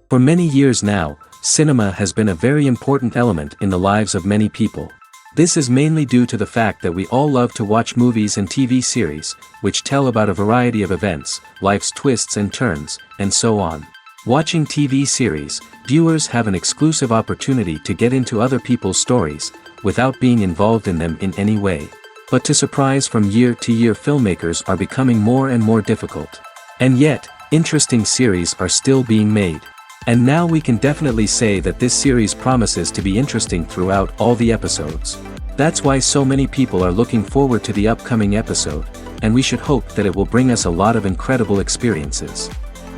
For many years now, cinema has been a very important element in the lives of many people. This is mainly due to the fact that we all love to watch movies and TV series, which tell about a variety of events, life's twists and turns, and so on. Watching TV series, viewers have an exclusive opportunity to get into other people's stories, without being involved in them in any way. But to surprise from year to year, filmmakers are becoming more and more difficult. And yet, interesting series are still being made. And now we can definitely say that this series promises to be interesting throughout all the episodes. That's why so many people are looking forward to the upcoming episode, and we should hope that it will bring us a lot of incredible experiences.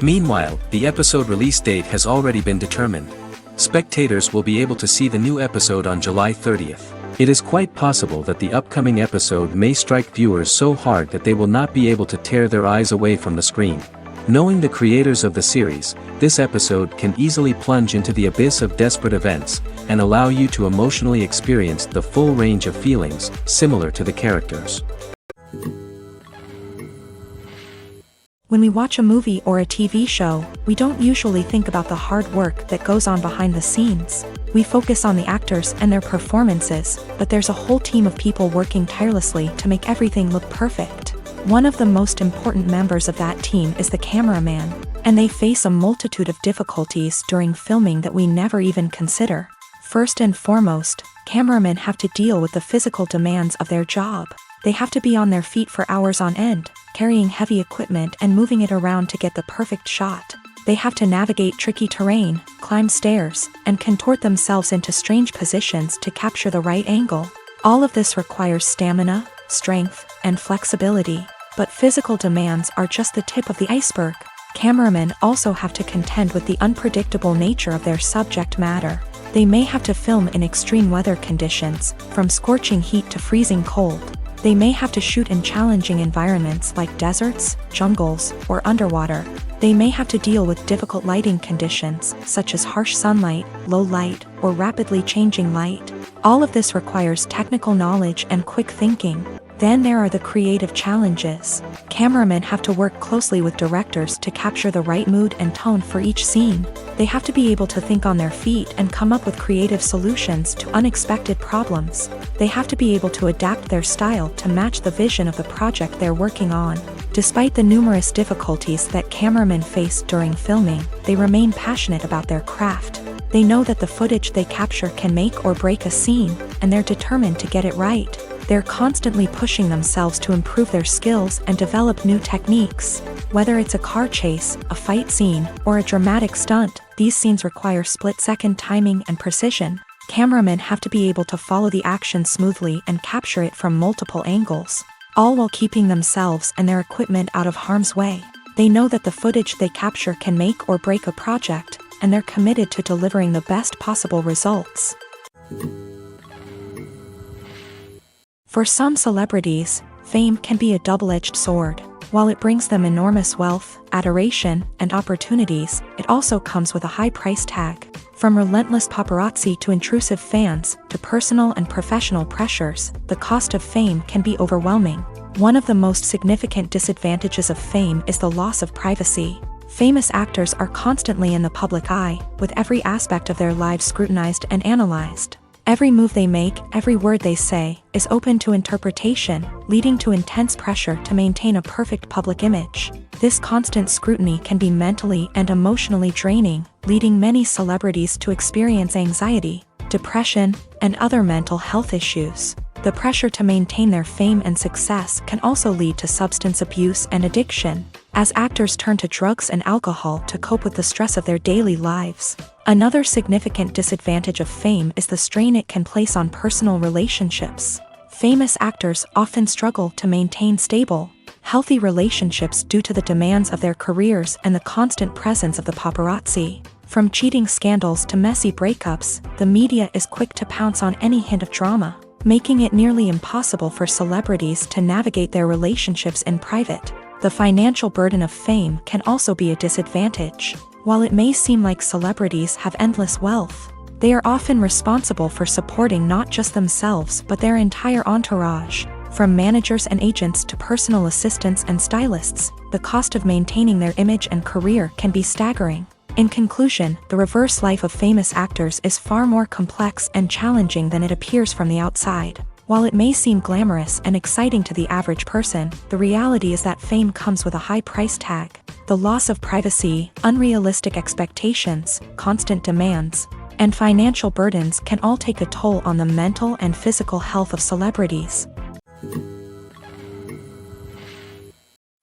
Meanwhile, the episode release date has already been determined. Spectators will be able to see the new episode on July 30th. It is quite possible that the upcoming episode may strike viewers so hard that they will not be able to tear their eyes away from the screen. Knowing the creators of the series, this episode can easily plunge into the abyss of desperate events, and allow you to emotionally experience the full range of feelings, similar to the characters. When we watch a movie or a TV show, we don't usually think about the hard work that goes on behind the scenes. We focus on the actors and their performances, but there's a whole team of people working tirelessly to make everything look perfect. One of the most important members of that team is the cameraman, and they face a multitude of difficulties during filming that we never even consider. First and foremost, cameramen have to deal with the physical demands of their job. They have to be on their feet for hours on end, carrying heavy equipment and moving it around to get the perfect shot. They have to navigate tricky terrain, climb stairs, and contort themselves into strange positions to capture the right angle. All of this requires stamina, strength, and flexibility. But physical demands are just the tip of the iceberg. Cameramen also have to contend with the unpredictable nature of their subject matter. They may have to film in extreme weather conditions, from scorching heat to freezing cold. They may have to shoot in challenging environments like deserts, jungles, or underwater. They may have to deal with difficult lighting conditions, such as harsh sunlight, low light, or rapidly changing light. All of this requires technical knowledge and quick thinking. Then there are the creative challenges. Cameramen have to work closely with directors to capture the right mood and tone for each scene. They have to be able to think on their feet and come up with creative solutions to unexpected problems. They have to be able to adapt their style to match the vision of the project they're working on. Despite the numerous difficulties that cameramen face during filming, they remain passionate about their craft. They know that the footage they capture can make or break a scene, and they're determined to get it right. They're constantly pushing themselves to improve their skills and develop new techniques. Whether it's a car chase, a fight scene, or a dramatic stunt, these scenes require split-second timing and precision. Cameramen have to be able to follow the action smoothly and capture it from multiple angles, all while keeping themselves and their equipment out of harm's way. They know that the footage they capture can make or break a project, and they're committed to delivering the best possible results. For some celebrities, fame can be a double-edged sword. While it brings them enormous wealth, adoration, and opportunities, it also comes with a high price tag. From relentless paparazzi to intrusive fans, to personal and professional pressures, the cost of fame can be overwhelming. One of the most significant disadvantages of fame is the loss of privacy. Famous actors are constantly in the public eye, with every aspect of their lives scrutinized and analyzed. Every move they make, every word they say, is open to interpretation, leading to intense pressure to maintain a perfect public image. This constant scrutiny can be mentally and emotionally draining, leading many celebrities to experience anxiety, depression, and other mental health issues. The pressure to maintain their fame and success can also lead to substance abuse and addiction, as actors turn to drugs and alcohol to cope with the stress of their daily lives. Another significant disadvantage of fame is the strain it can place on personal relationships. Famous actors often struggle to maintain stable, healthy relationships due to the demands of their careers and the constant presence of the paparazzi. From cheating scandals to messy breakups, the media is quick to pounce on any hint of drama, making it nearly impossible for celebrities to navigate their relationships in private. The financial burden of fame can also be a disadvantage. While it may seem like celebrities have endless wealth, they are often responsible for supporting not just themselves but their entire entourage. From managers and agents to personal assistants and stylists, the cost of maintaining their image and career can be staggering. In conclusion, the reverse life of famous actors is far more complex and challenging than it appears from the outside. While it may seem glamorous and exciting to the average person, the reality is that fame comes with a high price tag. The loss of privacy, unrealistic expectations, constant demands, and financial burdens can all take a toll on the mental and physical health of celebrities.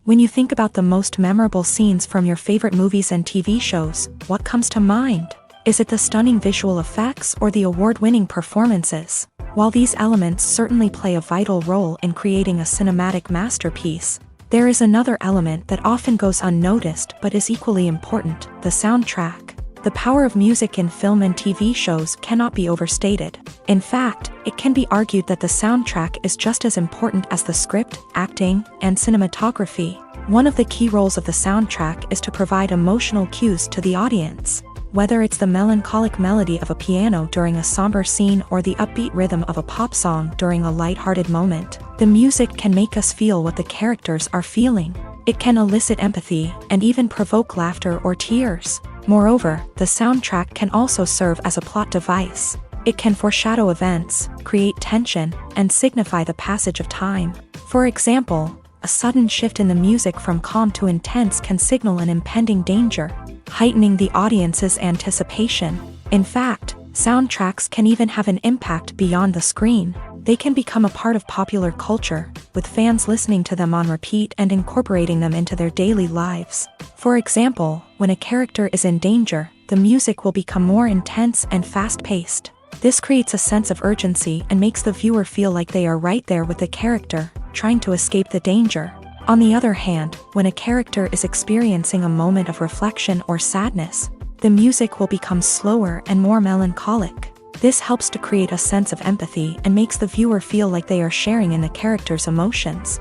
When you think about the most memorable scenes from your favorite movies and TV shows, what comes to mind? Is it the stunning visual effects or the award-winning performances? While these elements certainly play a vital role in creating a cinematic masterpiece, there is another element that often goes unnoticed but is equally important: the soundtrack. The power of music in film and TV shows cannot be overstated. In fact, it can be argued that the soundtrack is just as important as the script, acting, and cinematography. One of the key roles of the soundtrack is to provide emotional cues to the audience. Whether it's the melancholic melody of a piano during a somber scene or the upbeat rhythm of a pop song during a light-hearted moment, the music can make us feel what the characters are feeling. It can elicit empathy and even provoke laughter or tears. Moreover, the soundtrack can also serve as a plot device. It can foreshadow events, create tension, and signify the passage of time. For example, a sudden shift in the music from calm to intense can signal an impending danger, heightening the audience's anticipation. In fact, soundtracks can even have an impact beyond the screen. They can become a part of popular culture, with fans listening to them on repeat and incorporating them into their daily lives. For example, when a character is in danger, the music will become more intense and fast-paced. This creates a sense of urgency and makes the viewer feel like they are right there with the character, trying to escape the danger. On the other hand, when a character is experiencing a moment of reflection or sadness, the music will become slower and more melancholic. This helps to create a sense of empathy and makes the viewer feel like they are sharing in the character's emotions.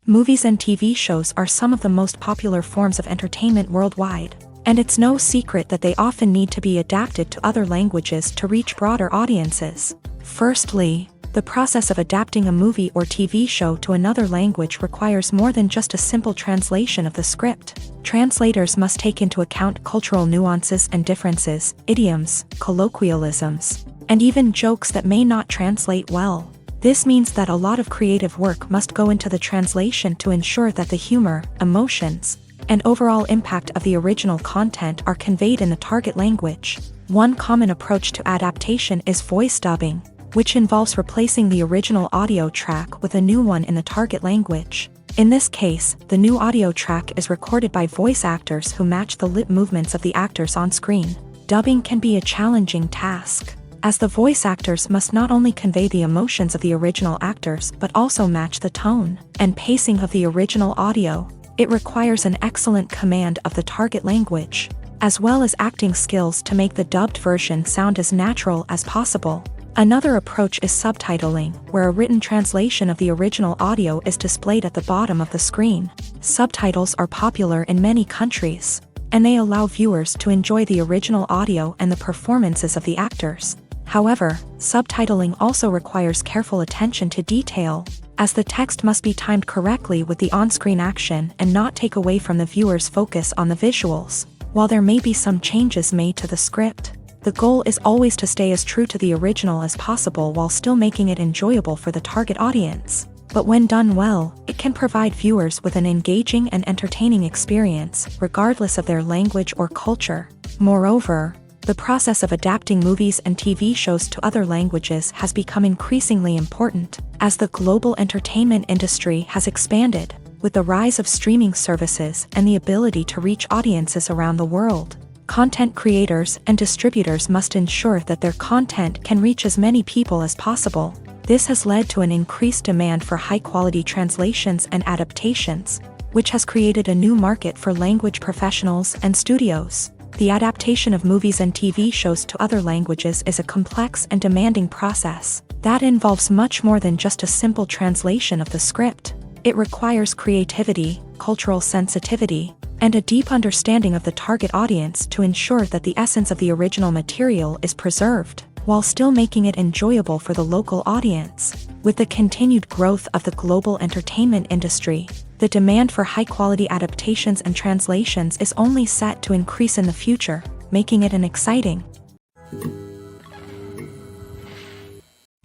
Movies and TV shows are some of the most popular forms of entertainment worldwide, and it's no secret that they often need to be adapted to other languages to reach broader audiences. Firstly, the process of adapting a movie or TV show to another language requires more than just a simple translation of the script. Translators must take into account cultural nuances and differences, idioms, colloquialisms, and even jokes that may not translate well. This means that a lot of creative work must go into the translation to ensure that the humor, emotions, and overall impact of the original content are conveyed in the target language. One common approach to adaptation is voice dubbing, which involves replacing the original audio track with a new one in the target language. In this case, the new audio track is recorded by voice actors who match the lip movements of the actors on screen. Dubbing can be a challenging task, as the voice actors must not only convey the emotions of the original actors but also match the tone and pacing of the original audio. It requires an excellent command of the target language, as well as acting skills to make the dubbed version sound as natural as possible. Another approach is subtitling, where a written translation of the original audio is displayed at the bottom of the screen. Subtitles are popular in many countries, and they allow viewers to enjoy the original audio and the performances of the actors. However, subtitling also requires careful attention to detail, as the text must be timed correctly with the on-screen action and not take away from the viewer's focus on the visuals. While there may be some changes made to the script, the goal is always to stay as true to the original as possible while still making it enjoyable for the target audience. But when done well, it can provide viewers with an engaging and entertaining experience, regardless of their language or culture. Moreover, the process of adapting movies and TV shows to other languages has become increasingly important, as the global entertainment industry has expanded, with the rise of streaming services and the ability to reach audiences around the world. Content creators and distributors must ensure that their content can reach as many people as possible. This has led to an increased demand for high-quality translations and adaptations, which has created a new market for language professionals and studios. The adaptation of movies and TV shows to other languages is a complex and demanding process that involves much more than just a simple translation of the script. It requires creativity, cultural sensitivity, and a deep understanding of the target audience to ensure that the essence of the original material is preserved, while still making it enjoyable for the local audience. With the continued growth of the global entertainment industry, The demand for high-quality adaptations and translations is only set to increase in the future, making it an exciting.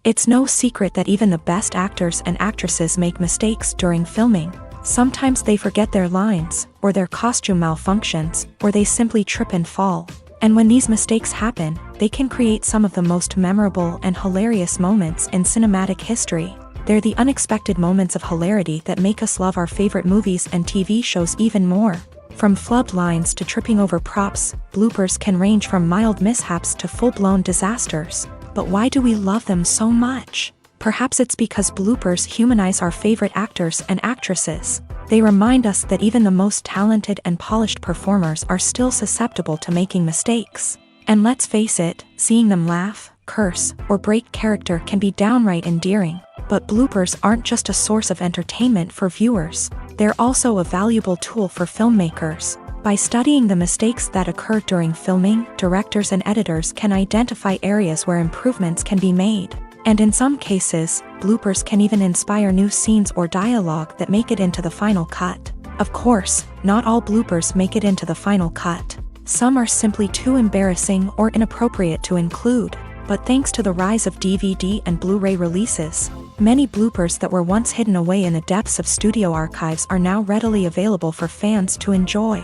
It's no secret that even the best actors and actresses make mistakes during filming. Sometimes they forget their lines, or their costume malfunctions, or they simply trip and fall. And when these mistakes happen, they can create some of the most memorable and hilarious moments in cinematic history. They're the unexpected moments of hilarity that make us love our favorite movies and TV shows even more. From flubbed lines to tripping over props, bloopers can range from mild mishaps to full-blown disasters. But why do we love them so much? Perhaps it's because bloopers humanize our favorite actors and actresses. They remind us that even the most talented and polished performers are still susceptible to making mistakes. And let's face it, seeing them laugh, curse, or break character can be downright endearing. But bloopers aren't just a source of entertainment for viewers. They're also a valuable tool for filmmakers. By studying the mistakes that occur during filming, directors and editors can identify areas where improvements can be made. And in some cases, bloopers can even inspire new scenes or dialogue that make it into the final cut. Of course, not all bloopers make it into the final cut. Some are simply too embarrassing or inappropriate to include. But thanks to the rise of DVD and Blu-ray releases, many bloopers that were once hidden away in the depths of studio archives are now readily available for fans to enjoy.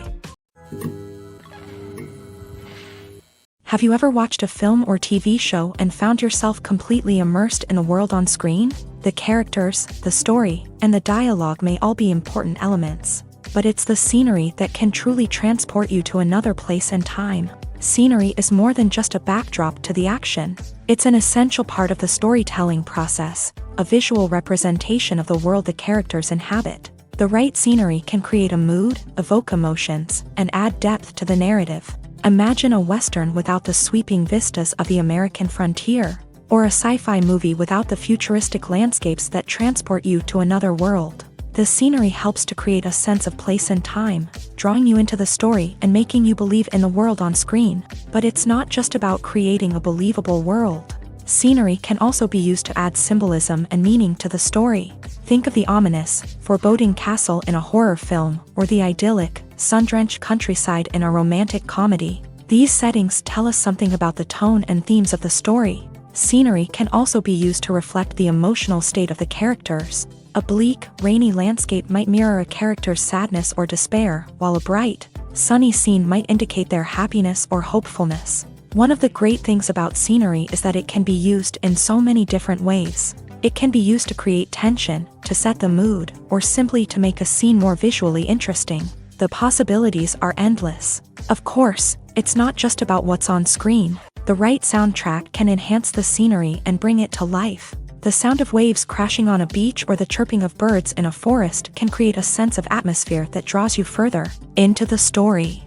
Have you ever watched a film or TV show and found yourself completely immersed in the world on screen? The characters, the story, and the dialogue may all be important elements, but it's the scenery that can truly transport you to another place and time. Scenery is more than just a backdrop to the action. It's an essential part of the storytelling process, a visual representation of the world the characters inhabit. The right scenery can create a mood, evoke emotions, and add depth to the narrative. Imagine a Western without the sweeping vistas of the American frontier, or a sci-fi movie without the futuristic landscapes that transport you to another world. The scenery helps to create a sense of place and time, drawing you into the story and making you believe in the world on screen. But it's not just about creating a believable world. Scenery can also be used to add symbolism and meaning to the story. Think of the ominous, foreboding castle in a horror film, or the idyllic, sun-drenched countryside in a romantic comedy. These settings tell us something about the tone and themes of the story. Scenery can also be used to reflect the emotional state of the characters. A bleak, rainy landscape might mirror a character's sadness or despair, while a bright, sunny scene might indicate their happiness or hopefulness. One of the great things about scenery is that it can be used in so many different ways. It can be used to create tension, to set the mood, or simply to make a scene more visually interesting. The possibilities are endless. Of course, it's not just about what's on screen. The right soundtrack can enhance the scenery and bring it to life. The sound of waves crashing on a beach or the chirping of birds in a forest can create a sense of atmosphere that draws you further into the story.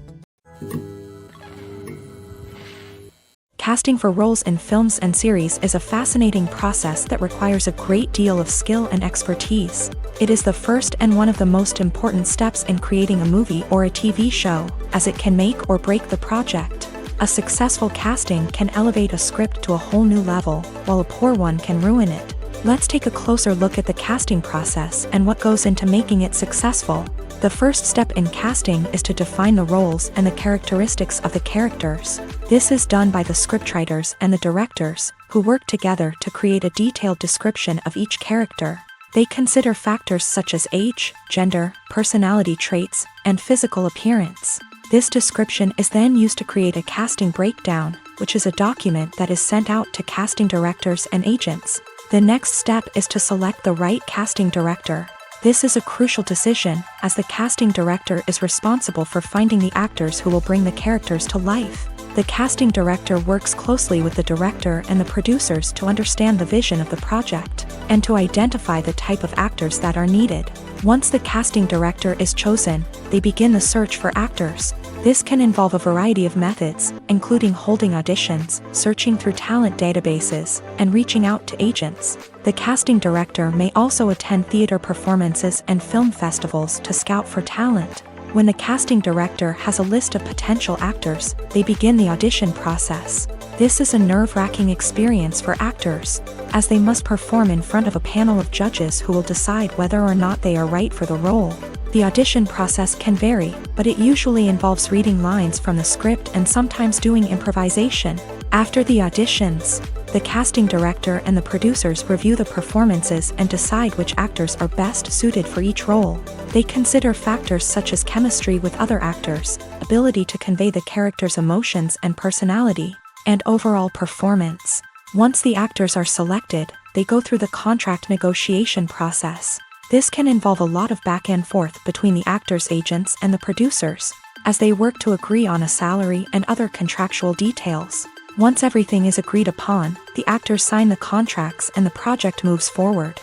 Casting for roles in films and series is a fascinating process that requires a great deal of skill and expertise. It is the first and one of the most important steps in creating a movie or a TV show, as it can make or break the project. A successful casting can elevate a script to a whole new level, while a poor one can ruin it. Let's take a closer look at the casting process and what goes into making it successful. The first step in casting is to define the roles and the characteristics of the characters. This is done by the scriptwriters and the directors, who work together to create a detailed description of each character. They consider factors such as age, gender, personality traits, and physical appearance. This description is then used to create a casting breakdown, which is a document that is sent out to casting directors and agents. The next step is to select the right casting director. This is a crucial decision, as the casting director is responsible for finding the actors who will bring the characters to life. The casting director works closely with the director and the producers to understand the vision of the project, and to identify the type of actors that are needed. Once the casting director is chosen, they begin the search for actors. This can involve a variety of methods, including holding auditions, searching through talent databases, and reaching out to agents. The casting director may also attend theater performances and film festivals to scout for talent. When the casting director has a list of potential actors, they begin the audition process. This is a nerve-wracking experience for actors, as they must perform in front of a panel of judges who will decide whether or not they are right for the role. The audition process can vary, but it usually involves reading lines from the script and sometimes doing improvisation. After the auditions, the casting director and the producers review the performances and decide which actors are best suited for each role. They consider factors such as chemistry with other actors, ability to convey the character's emotions and personality, and overall performance. Once the actors are selected, they go through the contract negotiation process. This can involve a lot of back and forth between the actors' agents and the producers, as they work to agree on a salary and other contractual details. Once everything is agreed upon, the actors sign the contracts and the project moves forward.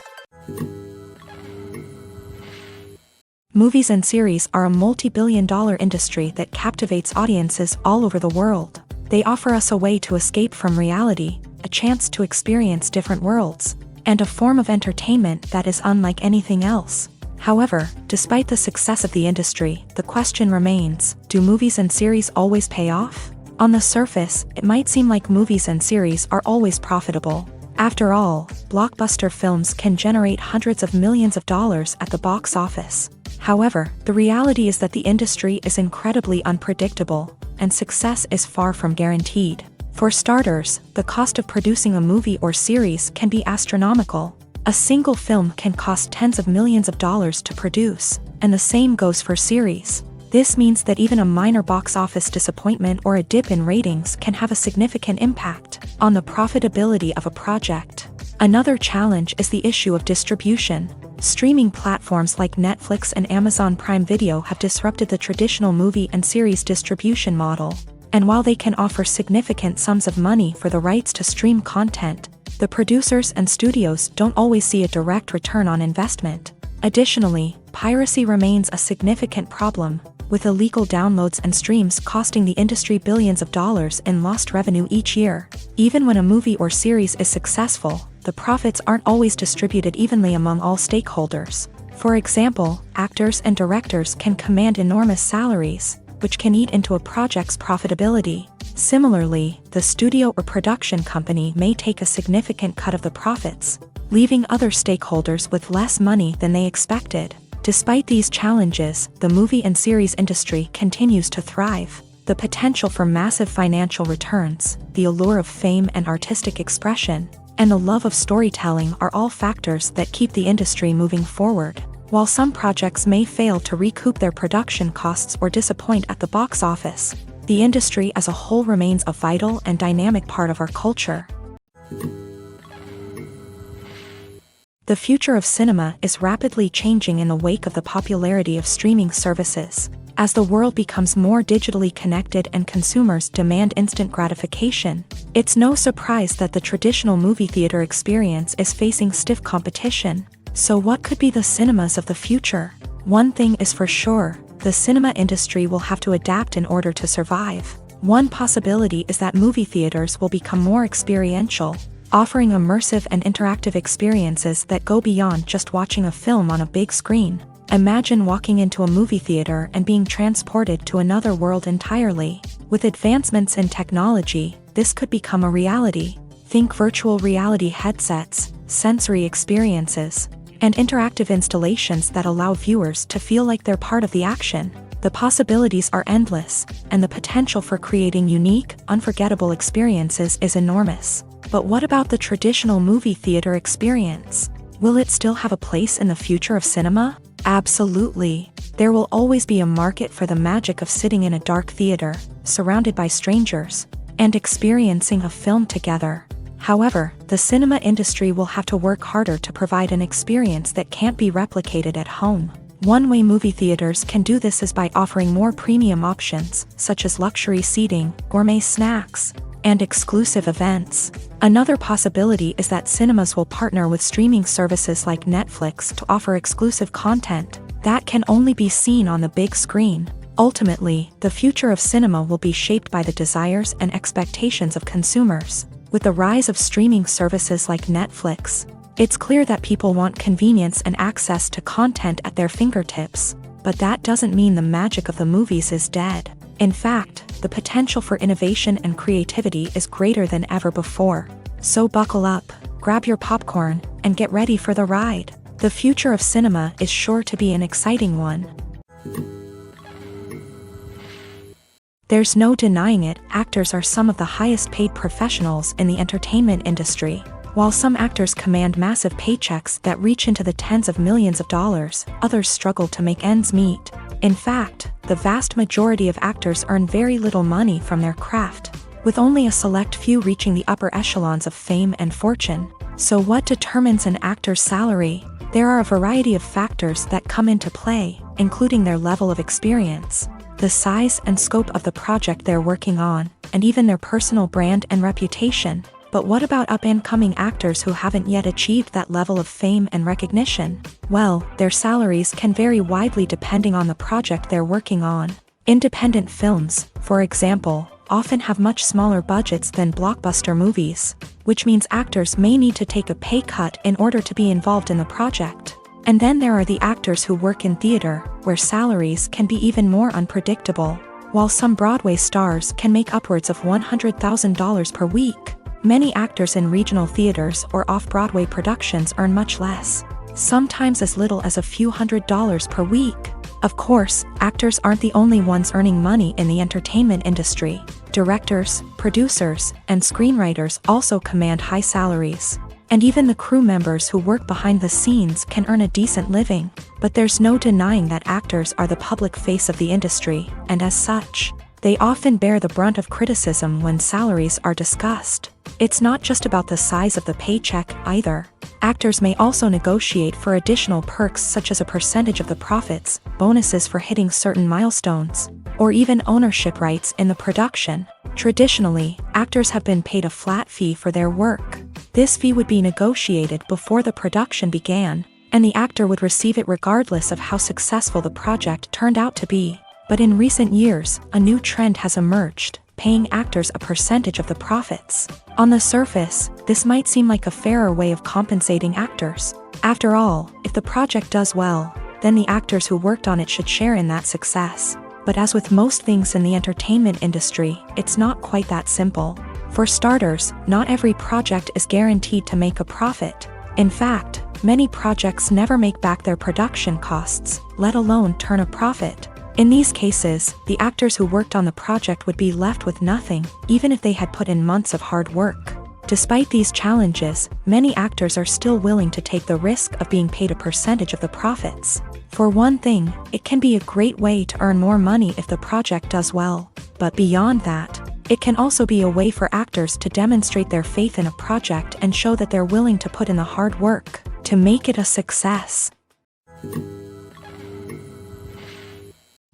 Movies and series are a multi-billion-dollar industry that captivates audiences all over the world. They offer us a way to escape from reality, a chance to experience different worlds, and a form of entertainment that is unlike anything else. However, despite the success of the industry, the question remains, do movies and series always pay off? On the surface, it might seem like movies and series are always profitable. After all, blockbuster films can generate hundreds of millions of dollars at the box office. However, the reality is that the industry is incredibly unpredictable, and success is far from guaranteed. For starters, the cost of producing a movie or series can be astronomical. A single film can cost tens of millions of dollars to produce, and the same goes for series. This means that even a minor box office disappointment or a dip in ratings can have a significant impact on the profitability of a project. Another challenge is the issue of distribution. Streaming platforms like Netflix and Amazon Prime Video have disrupted the traditional movie and series distribution model. And while they can offer significant sums of money for the rights to stream content, the producers and studios don't always see a direct return on investment. Additionally, piracy remains a significant problem, with illegal downloads and streams costing the industry billions of dollars in lost revenue each year. Even when a movie or series is successful, the profits aren't always distributed evenly among all stakeholders. For example, actors and directors can command enormous salaries, which can eat into a project's profitability. Similarly, the studio or production company may take a significant cut of the profits, leaving other stakeholders with less money than they expected. Despite these challenges, the movie and series industry continues to thrive. The potential for massive financial returns, the allure of fame and artistic expression, and the love of storytelling are all factors that keep the industry moving forward. While some projects may fail to recoup their production costs or disappoint at the box office, the industry as a whole remains a vital and dynamic part of our culture. The future of cinema is rapidly changing in the wake of the popularity of streaming services. As the world becomes more digitally connected and consumers demand instant gratification, it's no surprise that the traditional movie theater experience is facing stiff competition. So what could be the cinemas of the future? One thing is for sure, the cinema industry will have to adapt in order to survive. One possibility is that movie theaters will become more experiential, offering immersive and interactive experiences that go beyond just watching a film on a big screen. Imagine walking into a movie theater and being transported to another world entirely. With advancements in technology, this could become a reality. Think virtual reality headsets, sensory experiences, and interactive installations that allow viewers to feel like they're part of the action. The possibilities are endless, and the potential for creating unique, unforgettable experiences is enormous. But what about the traditional movie theater experience? Will it still have a place in the future of cinema? Absolutely. There will always be a market for the magic of sitting in a dark theater, surrounded by strangers, and experiencing a film together. However, the cinema industry will have to work harder to provide an experience that can't be replicated at home. One way movie theaters can do this is by offering more premium options, such as luxury seating, gourmet snacks, and exclusive events. Another possibility is that cinemas will partner with streaming services like Netflix to offer exclusive content that can only be seen on the big screen. Ultimately, the future of cinema will be shaped by the desires and expectations of consumers. With the rise of streaming services like Netflix, it's clear that people want convenience and access to content at their fingertips. But that doesn't mean the magic of the movies is dead. In fact, the potential for innovation and creativity is greater than ever before. So buckle up, grab your popcorn, and get ready for the ride. The future of cinema is sure to be an exciting one. There's no denying it, actors are some of the highest paid professionals in the entertainment industry. While some actors command massive paychecks that reach into the tens of millions of dollars, others struggle to make ends meet. In fact, the vast majority of actors earn very little money from their craft, with only a select few reaching the upper echelons of fame and fortune. So what determines an actor's salary? There are a variety of factors that come into play, including their level of experience, the size and scope of the project they're working on, and even their personal brand and reputation. But what about up-and-coming actors who haven't yet achieved that level of fame and recognition? Well, their salaries can vary widely depending on the project they're working on. Independent films, for example, often have much smaller budgets than blockbuster movies, which means actors may need to take a pay cut in order to be involved in the project. And then there are the actors who work in theater, where salaries can be even more unpredictable. While some Broadway stars can make upwards of $100,000 per week, many actors in regional theaters or off-Broadway productions earn much less, sometimes as little as a few $100s per week. Of course, actors aren't the only ones earning money in the entertainment industry. Directors, producers, and screenwriters also command high salaries. And even the crew members who work behind the scenes can earn a decent living. But there's no denying that actors are the public face of the industry, and as such, they often bear the brunt of criticism when salaries are discussed. It's not just about the size of the paycheck either. Actors may also negotiate for additional perks such as a percentage of the profits, bonuses for hitting certain milestones, or even ownership rights in the production. Traditionally, actors have been paid a flat fee for their work. This fee would be negotiated before the production began, and the actor would receive it regardless of how successful the project turned out to be. But in recent years, a new trend has emerged, paying actors a percentage of the profits. On the surface, this might seem like a fairer way of compensating actors. After all, if the project does well, then the actors who worked on it should share in that success. But as with most things in the entertainment industry, it's not quite that simple. For starters, not every project is guaranteed to make a profit. In fact, many projects never make back their production costs, let alone turn a profit. In these cases, the actors who worked on the project would be left with nothing, even if they had put in months of hard work. Despite these challenges, many actors are still willing to take the risk of being paid a percentage of the profits. For one thing, it can be a great way to earn more money if the project does well. But beyond that, it can also be a way for actors to demonstrate their faith in a project and show that they're willing to put in the hard work to make it a success.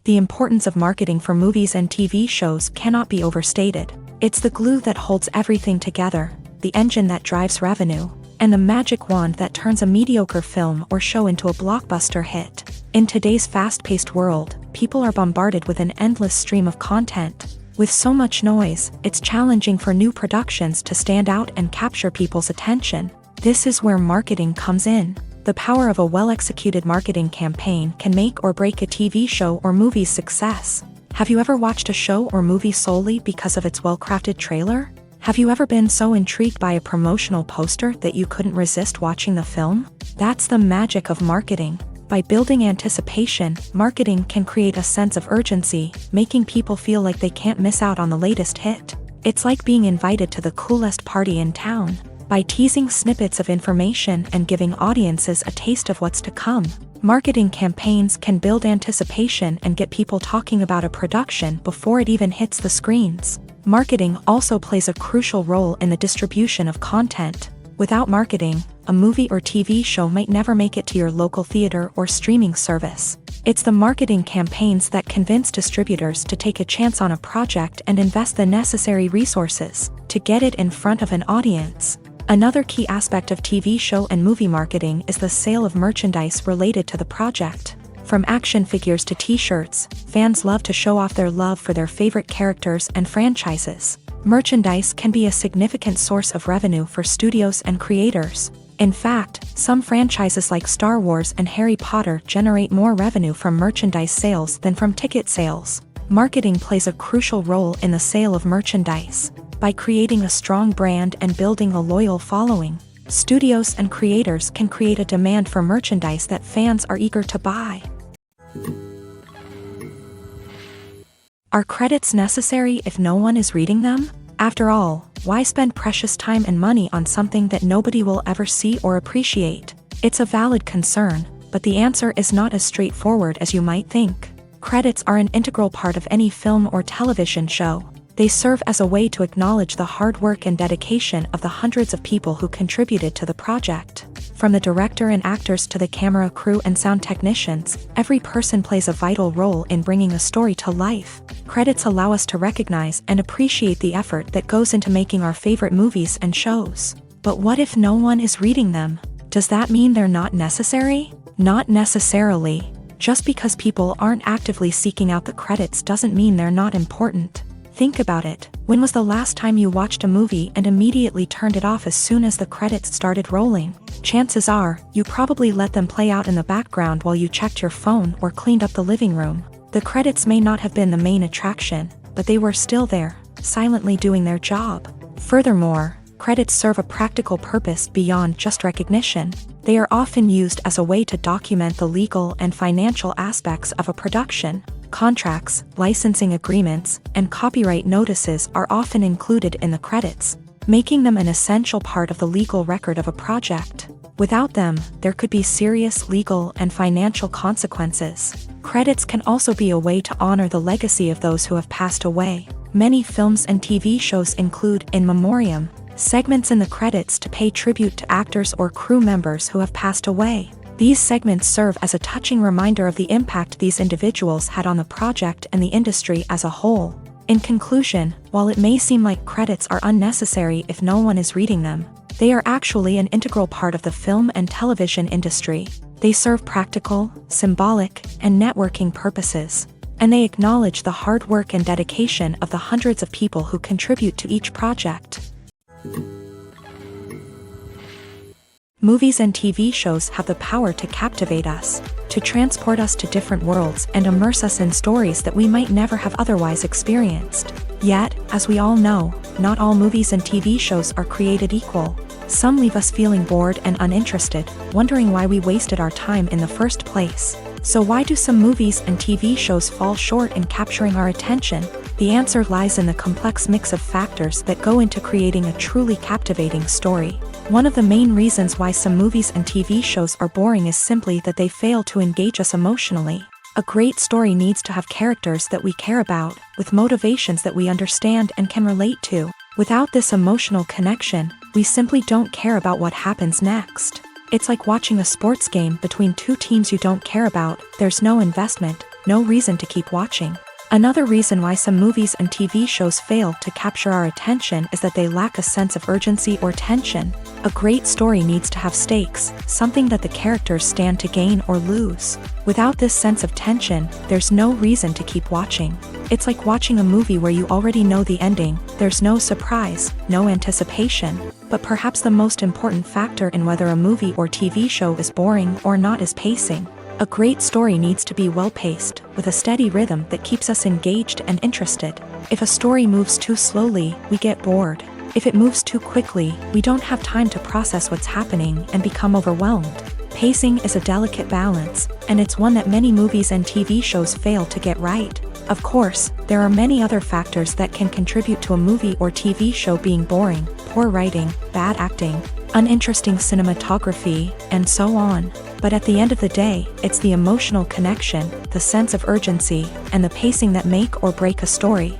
The importance of marketing for movies and TV shows cannot be overstated. It's the glue that holds everything together, the engine that drives revenue, and the magic wand that turns a mediocre film or show into a blockbuster hit. In today's fast-paced world, people are bombarded with an endless stream of content. With so much noise, it's challenging for new productions to stand out and capture people's attention. This is where marketing comes in. The power of a well-executed marketing campaign can make or break a TV show or movie's success. Have you ever watched a show or movie solely because of its well-crafted trailer? Have you ever been so intrigued by a promotional poster that you couldn't resist watching the film? That's the magic of marketing. By building anticipation, marketing can create a sense of urgency, making people feel like they can't miss out on the latest hit. It's like being invited to the coolest party in town. By teasing snippets of information and giving audiences a taste of what's to come, marketing campaigns can build anticipation and get people talking about a production before it even hits the screens. Marketing also plays a crucial role in the distribution of content. Without marketing, a movie or TV show might never make it to your local theater or streaming service. It's the marketing campaigns that convince distributors to take a chance on a project and invest the necessary resources to get it in front of an audience. Another key aspect of TV show and movie marketing is the sale of merchandise related to the project. From action figures to t-shirts, fans love to show off their love for their favorite characters and franchises. Merchandise can be a significant source of revenue for studios and creators. In fact, some franchises like Star Wars and Harry Potter generate more revenue from merchandise sales than from ticket sales. Marketing plays a crucial role in the sale of merchandise. By creating a strong brand and building a loyal following, Studios and creators can create a demand for merchandise that fans are eager to buy. Are credits necessary if no one is reading them? After all, why spend precious time and money on something that nobody will ever see or appreciate? It's a valid concern, but the answer is not as straightforward as you might think. Credits are an integral part of any film or television show. They serve as a way to acknowledge the hard work and dedication of the hundreds of people who contributed to the project. From the director and actors to the camera crew and sound technicians, every person plays a vital role in bringing a story to life. Credits allow us to recognize and appreciate the effort that goes into making our favorite movies and shows. But what if no one is reading them? Does that mean they're not necessary? Not necessarily. Just because people aren't actively seeking out the credits doesn't mean they're not important. Think about it. When was the last time you watched a movie and immediately turned it off as soon as the credits started rolling? Chances are, you probably let them play out in the background while you checked your phone or cleaned up the living room. The credits may not have been the main attraction, but they were still there, silently doing their job. Furthermore, credits serve a practical purpose beyond just recognition. They are often used as a way to document the legal and financial aspects of a production. Contracts, licensing agreements, and copyright notices are often included in the credits, making them an essential part of the legal record of a project. Without them, there could be serious legal and financial consequences. Credits can also be a way to honor the legacy of those who have passed away. Many films and TV shows include in memoriam segments in the credits to pay tribute to actors or crew members who have passed away. These segments serve as a touching reminder of the impact these individuals had on the project and the industry as a whole. In conclusion, while it may seem like credits are unnecessary if no one is reading them, they are actually an integral part of the film and television industry. They serve practical, symbolic, and networking purposes, and they acknowledge the hard work and dedication of the hundreds of people who contribute to each project. Movies and TV shows have the power to captivate us, to transport us to different worlds and immerse us in stories that we might never have otherwise experienced. Yet, as we all know, not all movies and TV shows are created equal. Some leave us feeling bored and uninterested, wondering why we wasted our time in the first place. So why do some movies and TV shows fall short in capturing our attention? The answer lies in the complex mix of factors that go into creating a truly captivating story. One of the main reasons why some movies and TV shows are boring is simply that they fail to engage us emotionally. A great story needs to have characters that we care about, with motivations that we understand and can relate to. Without this emotional connection, we simply don't care about what happens next. It's like watching a sports game between two teams you don't care about. There's no investment, no reason to keep watching. Another reason why some movies and TV shows fail to capture our attention is that they lack a sense of urgency or tension. A great story needs to have stakes, something that the characters stand to gain or lose. Without this sense of tension, there's no reason to keep watching. It's like watching a movie where you already know the ending. There's no surprise, no anticipation. But perhaps the most important factor in whether a movie or TV show is boring or not is pacing. A great story needs to be well-paced, with a steady rhythm that keeps us engaged and interested. If a story moves too slowly, we get bored. If it moves too quickly, we don't have time to process what's happening and become overwhelmed. Pacing is a delicate balance, and it's one that many movies and TV shows fail to get right. Of course, there are many other factors that can contribute to a movie or TV show being boring: poor writing, bad acting, uninteresting cinematography, and so on. But at the end of the day, it's the emotional connection, the sense of urgency, and the pacing that make or break a story.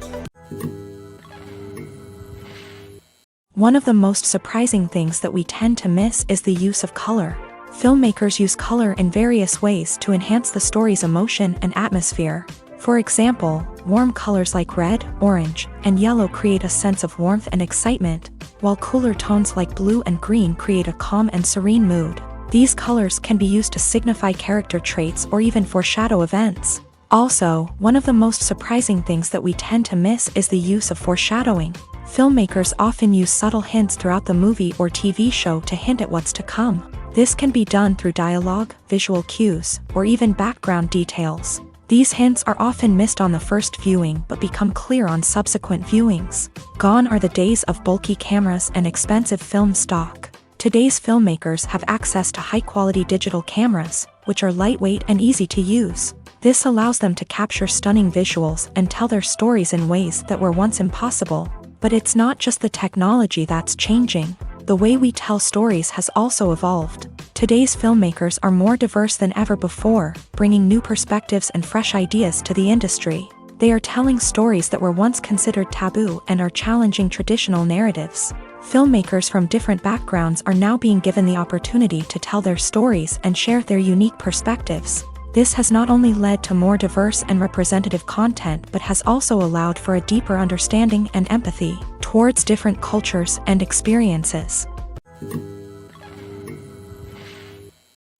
One of the most surprising things that we tend to miss is the use of color. Filmmakers use color in various ways to enhance the story's emotion and atmosphere. For example, warm colors like red, orange, and yellow create a sense of warmth and excitement, while cooler tones like blue and green create a calm and serene mood. These colors can be used to signify character traits or even foreshadow events. Also, one of the most surprising things that we tend to miss is the use of foreshadowing. Filmmakers often use subtle hints throughout the movie or TV show to hint at what's to come. This can be done through dialogue, visual cues, or even background details. These hints are often missed on the first viewing but become clear on subsequent viewings. Gone are the days of bulky cameras and expensive film stock. Today's filmmakers have access to high-quality digital cameras, which are lightweight and easy to use. This allows them to capture stunning visuals and tell their stories in ways that were once impossible. But it's not just the technology that's changing. The way we tell stories has also evolved. Today's filmmakers are more diverse than ever before, bringing new perspectives and fresh ideas to the industry. They are telling stories that were once considered taboo and are challenging traditional narratives. Filmmakers from different backgrounds are now being given the opportunity to tell their stories and share their unique perspectives. This has not only led to more diverse and representative content but has also allowed for a deeper understanding and empathy towards different cultures and experiences.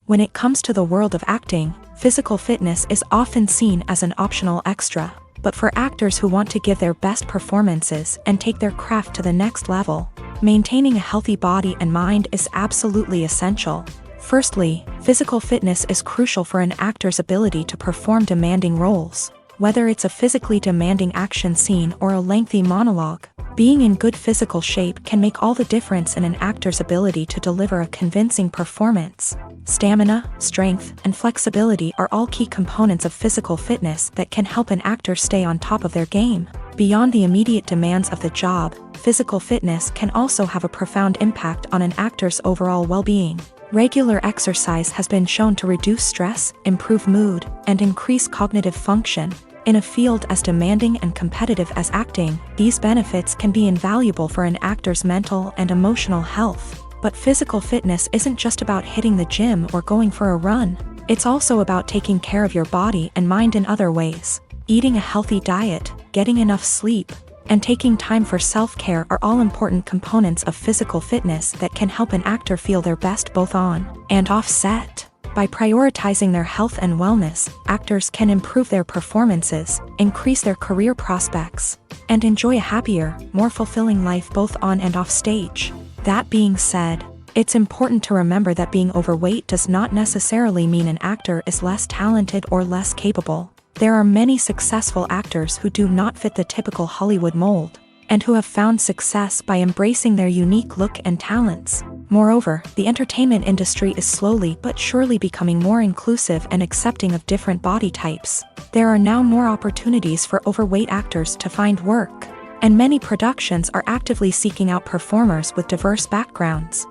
When it comes to the world of acting, physical fitness is often seen as an optional extra. But for actors who want to give their best performances and take their craft to the next level, maintaining a healthy body and mind is absolutely essential. Firstly, physical fitness is crucial for an actor's ability to perform demanding roles. Whether it's a physically demanding action scene or a lengthy monologue, being in good physical shape can make all the difference in an actor's ability to deliver a convincing performance. Stamina, strength, and flexibility are all key components of physical fitness that can help an actor stay on top of their game. Beyond the immediate demands of the job, physical fitness can also have a profound impact on an actor's overall well-being. Regular exercise has been shown to reduce stress, improve mood, and increase cognitive function. In a field as demanding and competitive as acting, these benefits can be invaluable for an actor's mental and emotional health. But physical fitness isn't just about hitting the gym or going for a run. It's also about taking care of your body and mind in other ways. Eating a healthy diet, getting enough sleep, and taking time for self-care are all important components of physical fitness that can help an actor feel their best both on and off set. By prioritizing their health and wellness, actors can improve their performances, increase their career prospects, and enjoy a happier, more fulfilling life both on and off stage. That being said, it's important to remember that being overweight does not necessarily mean an actor is less talented or less capable. There are many successful actors who do not fit the typical Hollywood mold, and who have found success by embracing their unique look and talents. Moreover, the entertainment industry is slowly but surely becoming more inclusive and accepting of different body types. There are now more opportunities for overweight actors to find work, and many productions are actively seeking out performers with diverse backgrounds.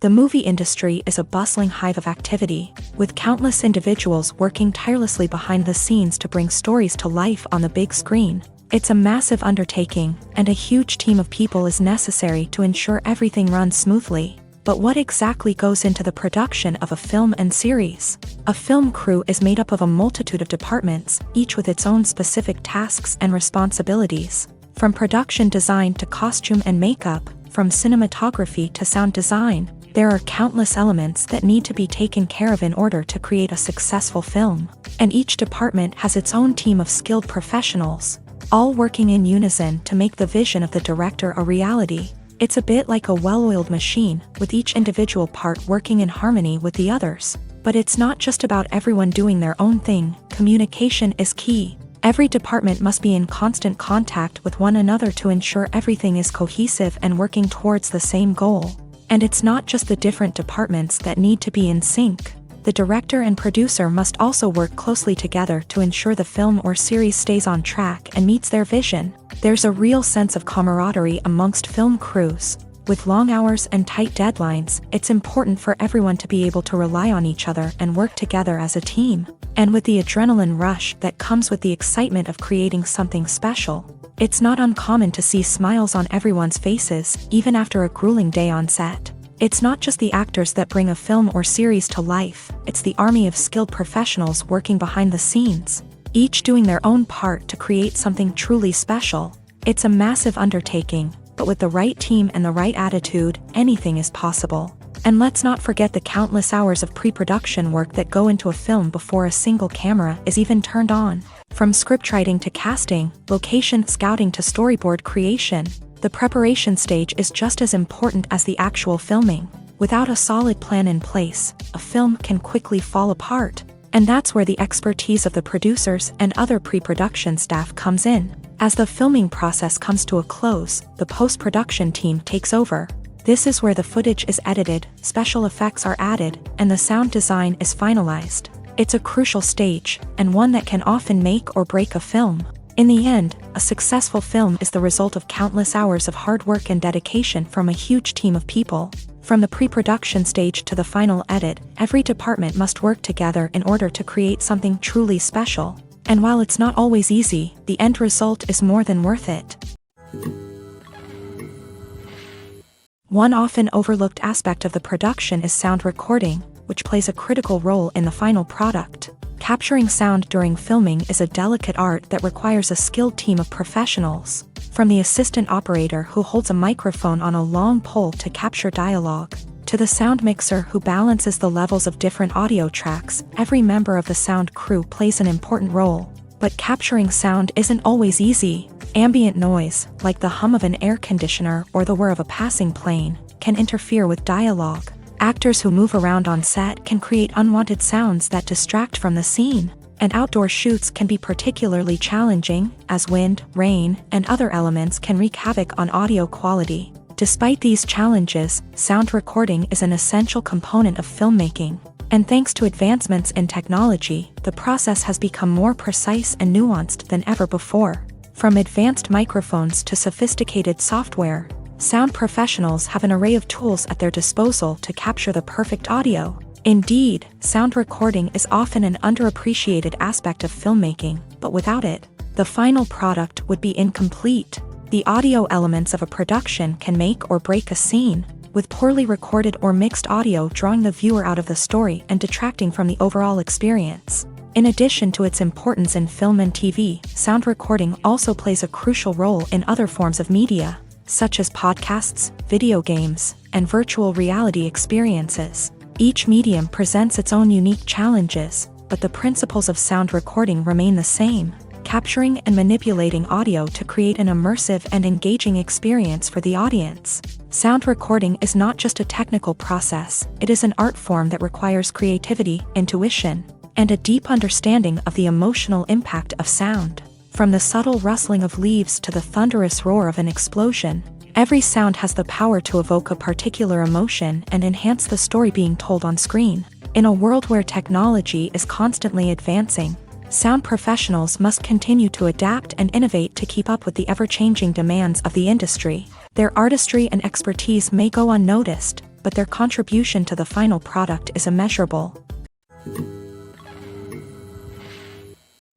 The movie industry is a bustling hive of activity, with countless individuals working tirelessly behind the scenes to bring stories to life on the big screen. It's a massive undertaking, and a huge team of people is necessary to ensure everything runs smoothly. But what exactly goes into the production of a film and series? A film crew is made up of a multitude of departments, each with its own specific tasks and responsibilities. From production design to costume and makeup, from cinematography to sound design, there are countless elements that need to be taken care of in order to create a successful film. And each department has its own team of skilled professionals, all working in unison to make the vision of the director a reality. It's a bit like a well-oiled machine, with each individual part working in harmony with the others. But it's not just about everyone doing their own thing. Communication is key. Every department must be in constant contact with one another to ensure everything is cohesive and working towards the same goal. And it's not just the different departments that need to be in sync. The director and producer must also work closely together to ensure the film or series stays on track and meets their vision. There's a real sense of camaraderie amongst film crews. With long hours and tight deadlines, it's important for everyone to be able to rely on each other and work together as a team. And with the adrenaline rush that comes with the excitement of creating something special, it's not uncommon to see smiles on everyone's faces, even after a grueling day on set. It's not just the actors that bring a film or series to life, it's the army of skilled professionals working behind the scenes, each doing their own part to create something truly special. It's a massive undertaking, but with the right team and the right attitude, anything is possible. And let's not forget the countless hours of pre-production work that go into a film before a single camera is even turned on. From scriptwriting to casting, location scouting to storyboard creation, the preparation stage is just as important as the actual filming. Without a solid plan in place, a film can quickly fall apart. And that's where the expertise of the producers and other pre-production staff comes in. As the filming process comes to a close, the post-production team takes over. This is where the footage is edited, special effects are added, and the sound design is finalized. It's a crucial stage, and one that can often make or break a film. In the end, a successful film is the result of countless hours of hard work and dedication from a huge team of people. From the pre-production stage to the final edit, every department must work together in order to create something truly special. And while it's not always easy, the end result is more than worth it. One often overlooked aspect of the production is sound recording, which plays a critical role in the final product. Capturing sound during filming is a delicate art that requires a skilled team of professionals. From the assistant operator who holds a microphone on a long pole to capture dialogue, to the sound mixer who balances the levels of different audio tracks, every member of the sound crew plays an important role. But capturing sound isn't always easy. Ambient noise, like the hum of an air conditioner or the whir of a passing plane, can interfere with dialogue. Actors who move around on set can create unwanted sounds that distract from the scene. And outdoor shoots can be particularly challenging, as wind, rain, and other elements can wreak havoc on audio quality. Despite these challenges, sound recording is an essential component of filmmaking. And thanks to advancements in technology, the process has become more precise and nuanced than ever before. From advanced microphones to sophisticated software, sound professionals have an array of tools at their disposal to capture the perfect audio. Indeed, sound recording is often an underappreciated aspect of filmmaking, but without it, the final product would be incomplete. The audio elements of a production can make or break a scene, with poorly recorded or mixed audio drawing the viewer out of the story and detracting from the overall experience. In addition to its importance in film and TV, sound recording also plays a crucial role in other forms of media, such as podcasts, video games, and virtual reality experiences. Each medium presents its own unique challenges, but the principles of sound recording remain the same, capturing and manipulating audio to create an immersive and engaging experience for the audience. Sound recording is not just a technical process, it is an art form that requires creativity, intuition, and a deep understanding of the emotional impact of sound. From the subtle rustling of leaves to the thunderous roar of an explosion, every sound has the power to evoke a particular emotion and enhance the story being told on screen. In a world where technology is constantly advancing, sound professionals must continue to adapt and innovate to keep up with the ever-changing demands of the industry. Their artistry and expertise may go unnoticed, but their contribution to the final product is immeasurable.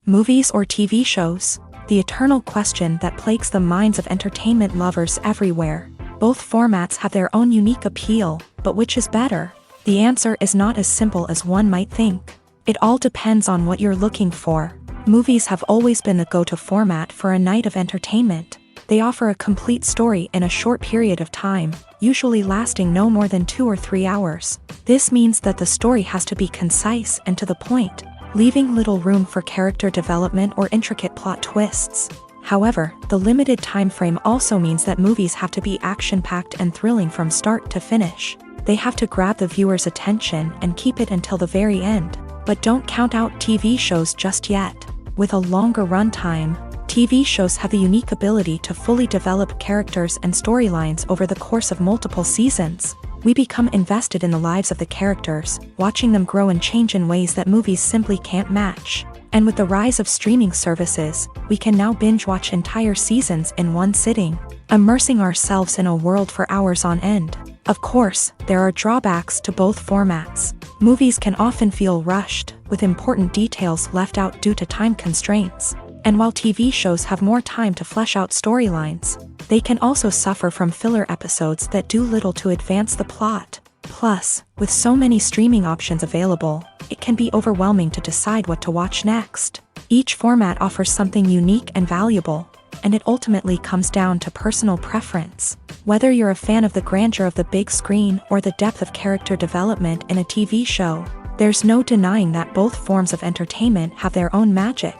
Movies or TV shows? The eternal question that plagues the minds of entertainment lovers everywhere. Both formats have their own unique appeal, but which is better? The answer is not as simple as one might think. It all depends on what you're looking for. Movies have always been the go-to format for a night of entertainment. They offer a complete story in a short period of time, usually lasting no more than 2 or 3 hours. This means that the story has to be concise and to the point, leaving little room for character development or intricate plot twists. However, the limited time frame also means that movies have to be action-packed and thrilling from start to finish. They have to grab the viewer's attention and keep it until the very end. But don't count out TV shows just yet. With a longer runtime, TV shows have the unique ability to fully develop characters and storylines over the course of multiple seasons. We become invested in the lives of the characters, watching them grow and change in ways that movies simply can't match. And with the rise of streaming services, we can now binge-watch entire seasons in one sitting, immersing ourselves in a world for hours on end. Of course, there are drawbacks to both formats. Movies can often feel rushed, with important details left out due to time constraints. And while TV shows have more time to flesh out storylines, they can also suffer from filler episodes that do little to advance the plot. Plus, with so many streaming options available, it can be overwhelming to decide what to watch next. Each format offers something unique and valuable, and it ultimately comes down to personal preference. Whether you're a fan of the grandeur of the big screen or the depth of character development in a TV show, there's no denying that both forms of entertainment have their own magic.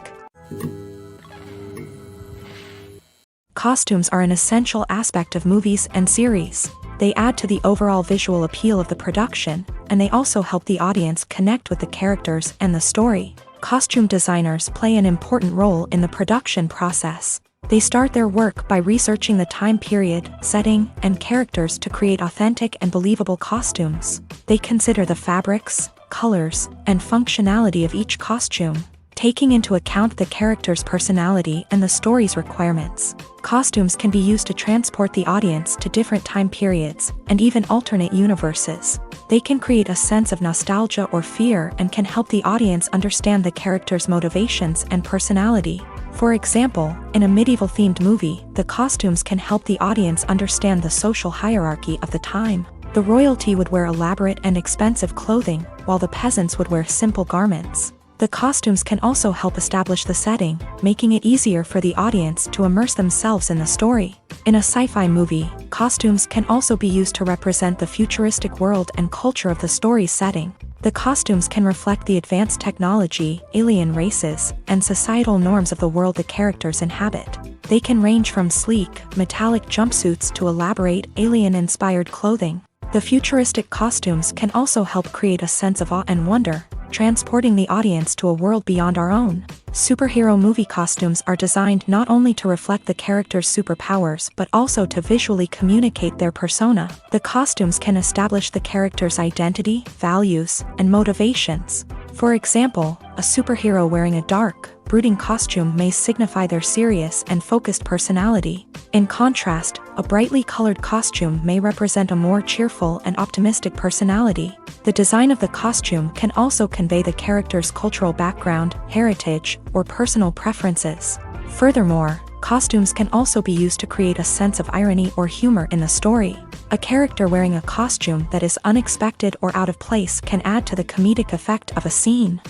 Costumes are an essential aspect of movies and series. They add to the overall visual appeal of the production, and they also help the audience connect with the characters and the story. Costume designers play an important role in the production process. They start their work by researching the time period, setting, and characters to create authentic and believable costumes. They consider the fabrics, colors, and functionality of each costume, taking into account the character's personality and the story's requirements. Costumes can be used to transport the audience to different time periods and even alternate universes. They can create a sense of nostalgia or fear and can help the audience understand the character's motivations and personality. For example, in a medieval-themed movie, the costumes can help the audience understand the social hierarchy of the time. The royalty would wear elaborate and expensive clothing, while the peasants would wear simple garments. The costumes can also help establish the setting, making it easier for the audience to immerse themselves in the story. In a sci-fi movie, costumes can also be used to represent the futuristic world and culture of the story's setting. The costumes can reflect the advanced technology, alien races, and societal norms of the world the characters inhabit. They can range from sleek, metallic jumpsuits to elaborate, alien-inspired clothing. The futuristic costumes can also help create a sense of awe and wonder, transporting the audience to a world beyond our own. Superhero movie costumes are designed not only to reflect the character's superpowers but also to visually communicate their persona. The costumes can establish the character's identity, values, and motivations. For example, a superhero wearing a dark, brooding costume may signify their serious and focused personality. In contrast, a brightly colored costume may represent a more cheerful and optimistic personality. The design of the costume can also convey the character's cultural background, heritage, or personal preferences. Furthermore, costumes can also be used to create a sense of irony or humor in the story. A character wearing a costume that is unexpected or out of place can add to the comedic effect of a scene.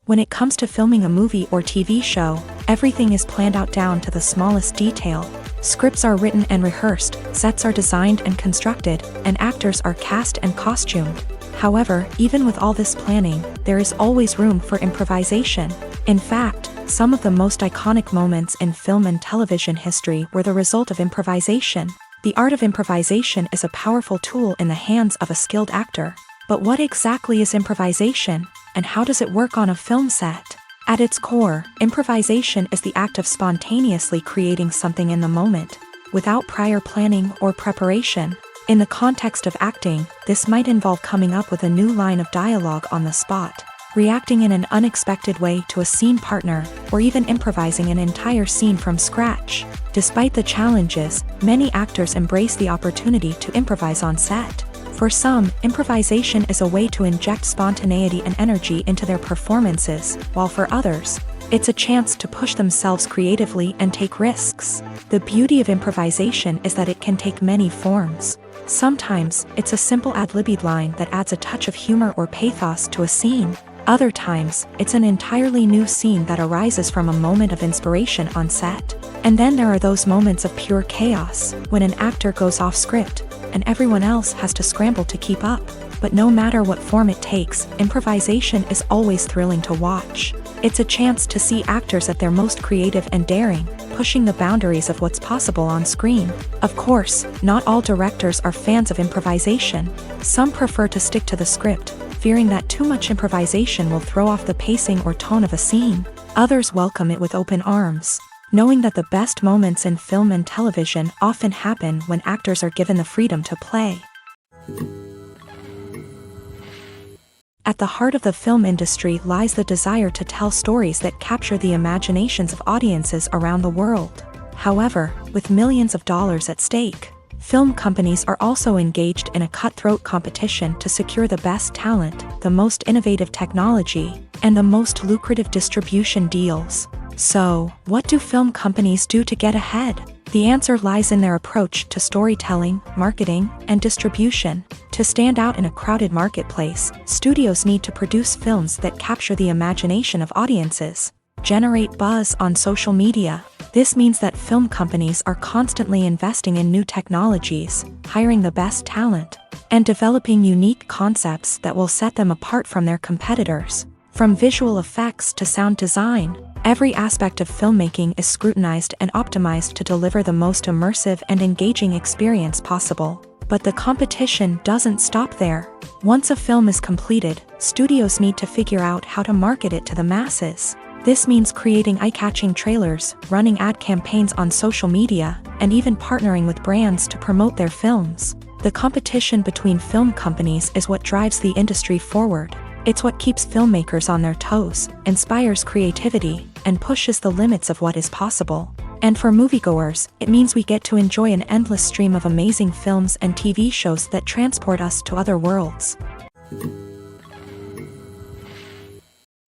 When it comes to filming a movie or TV show, everything is planned out down to the smallest detail. Scripts are written and rehearsed, sets are designed and constructed, and actors are cast and costumed. However, even with all this planning, there is always room for improvisation. In fact, some of the most iconic moments in film and television history were the result of improvisation. The art of improvisation is a powerful tool in the hands of a skilled actor. But what exactly is improvisation, and how does it work on a film set? At its core, improvisation is the act of spontaneously creating something in the moment, without prior planning or preparation. In the context of acting, this might involve coming up with a new line of dialogue on the spot, reacting in an unexpected way to a scene partner, or even improvising an entire scene from scratch. Despite the challenges, many actors embrace the opportunity to improvise on set. For some, improvisation is a way to inject spontaneity and energy into their performances, while for others, it's a chance to push themselves creatively and take risks. The beauty of improvisation is that it can take many forms. Sometimes, it's a simple ad-libbed line that adds a touch of humor or pathos to a scene. Other times, it's an entirely new scene that arises from a moment of inspiration on set. And then there are those moments of pure chaos, when an actor goes off script, and everyone else has to scramble to keep up. But no matter what form it takes, improvisation is always thrilling to watch. It's a chance to see actors at their most creative and daring, pushing the boundaries of what's possible on screen. Of course, not all directors are fans of improvisation. Some prefer to stick to the script, fearing that too much improvisation will throw off the pacing or tone of a scene. Others welcome it with open arms, knowing that the best moments in film and television often happen when actors are given the freedom to play. At the heart of the film industry lies the desire to tell stories that capture the imaginations of audiences around the world. However, with millions of dollars at stake, film companies are also engaged in a cutthroat competition to secure the best talent, the most innovative technology, and the most lucrative distribution deals. So, what do film companies do to get ahead? The answer lies in their approach to storytelling, marketing, and distribution. To stand out in a crowded marketplace, studios need to produce films that capture the imagination of audiences, generate buzz on social media. This means that film companies are constantly investing in new technologies, hiring the best talent, and developing unique concepts that will set them apart from their competitors. From visual effects to sound design, every aspect of filmmaking is scrutinized and optimized to deliver the most immersive and engaging experience possible. But the competition doesn't stop there. Once a film is completed, studios need to figure out how to market it to the masses. This means creating eye-catching trailers, running ad campaigns on social media, and even partnering with brands to promote their films. The competition between film companies is what drives the industry forward. It's what keeps filmmakers on their toes, inspires creativity, and pushes the limits of what is possible. And for moviegoers, it means we get to enjoy an endless stream of amazing films and TV shows that transport us to other worlds.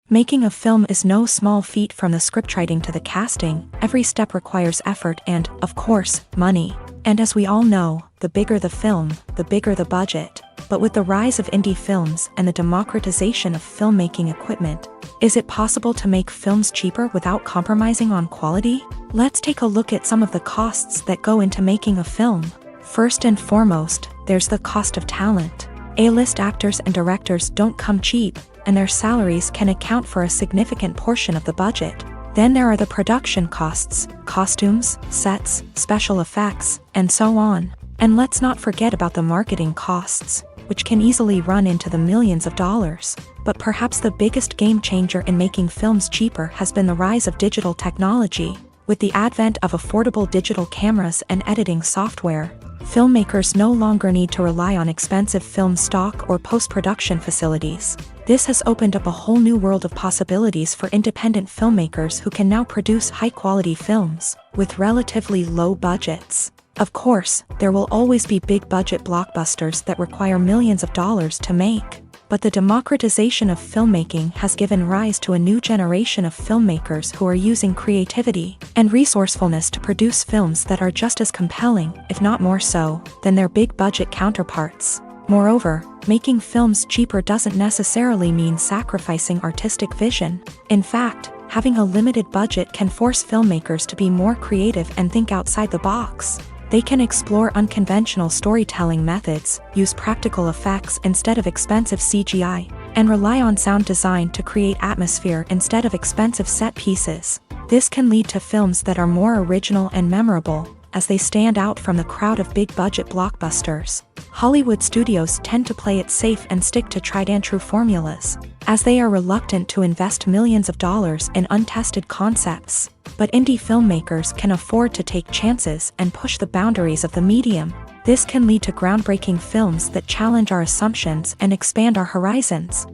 Making a film is no small feat. From the scriptwriting to the casting, every step requires effort and, of course, money. And as we all know, the bigger the film, the bigger the budget. But with the rise of indie films and the democratization of filmmaking equipment, is it possible to make films cheaper without compromising on quality? Let's take a look at some of the costs that go into making a film. First and foremost, there's the cost of talent. A-list actors and directors don't come cheap, and their salaries can account for a significant portion of the budget. Then there are the production costs, costumes, sets, special effects, and so on. And let's not forget about the marketing costs, which can easily run into the millions of dollars. But perhaps the biggest game changer in making films cheaper has been the rise of digital technology. With the advent of affordable digital cameras and editing software, filmmakers no longer need to rely on expensive film stock or post-production facilities. This has opened up a whole new world of possibilities for independent filmmakers who can now produce high-quality films with relatively low budgets. Of course, there will always be big-budget blockbusters that require millions of dollars to make. But the democratization of filmmaking has given rise to a new generation of filmmakers who are using creativity and resourcefulness to produce films that are just as compelling, if not more so, than their big-budget counterparts. Moreover, making films cheaper doesn't necessarily mean sacrificing artistic vision. In fact, having a limited budget can force filmmakers to be more creative and think outside the box. They can explore unconventional storytelling methods, use practical effects instead of expensive CGI, and rely on sound design to create atmosphere instead of expensive set pieces. This can lead to films that are more original and memorable, as they stand out from the crowd of big-budget blockbusters. Hollywood studios tend to play it safe and stick to tried-and-true formulas, as they are reluctant to invest millions of dollars in untested concepts. But indie filmmakers can afford to take chances and push the boundaries of the medium. This can lead to groundbreaking films that challenge our assumptions and expand our horizons.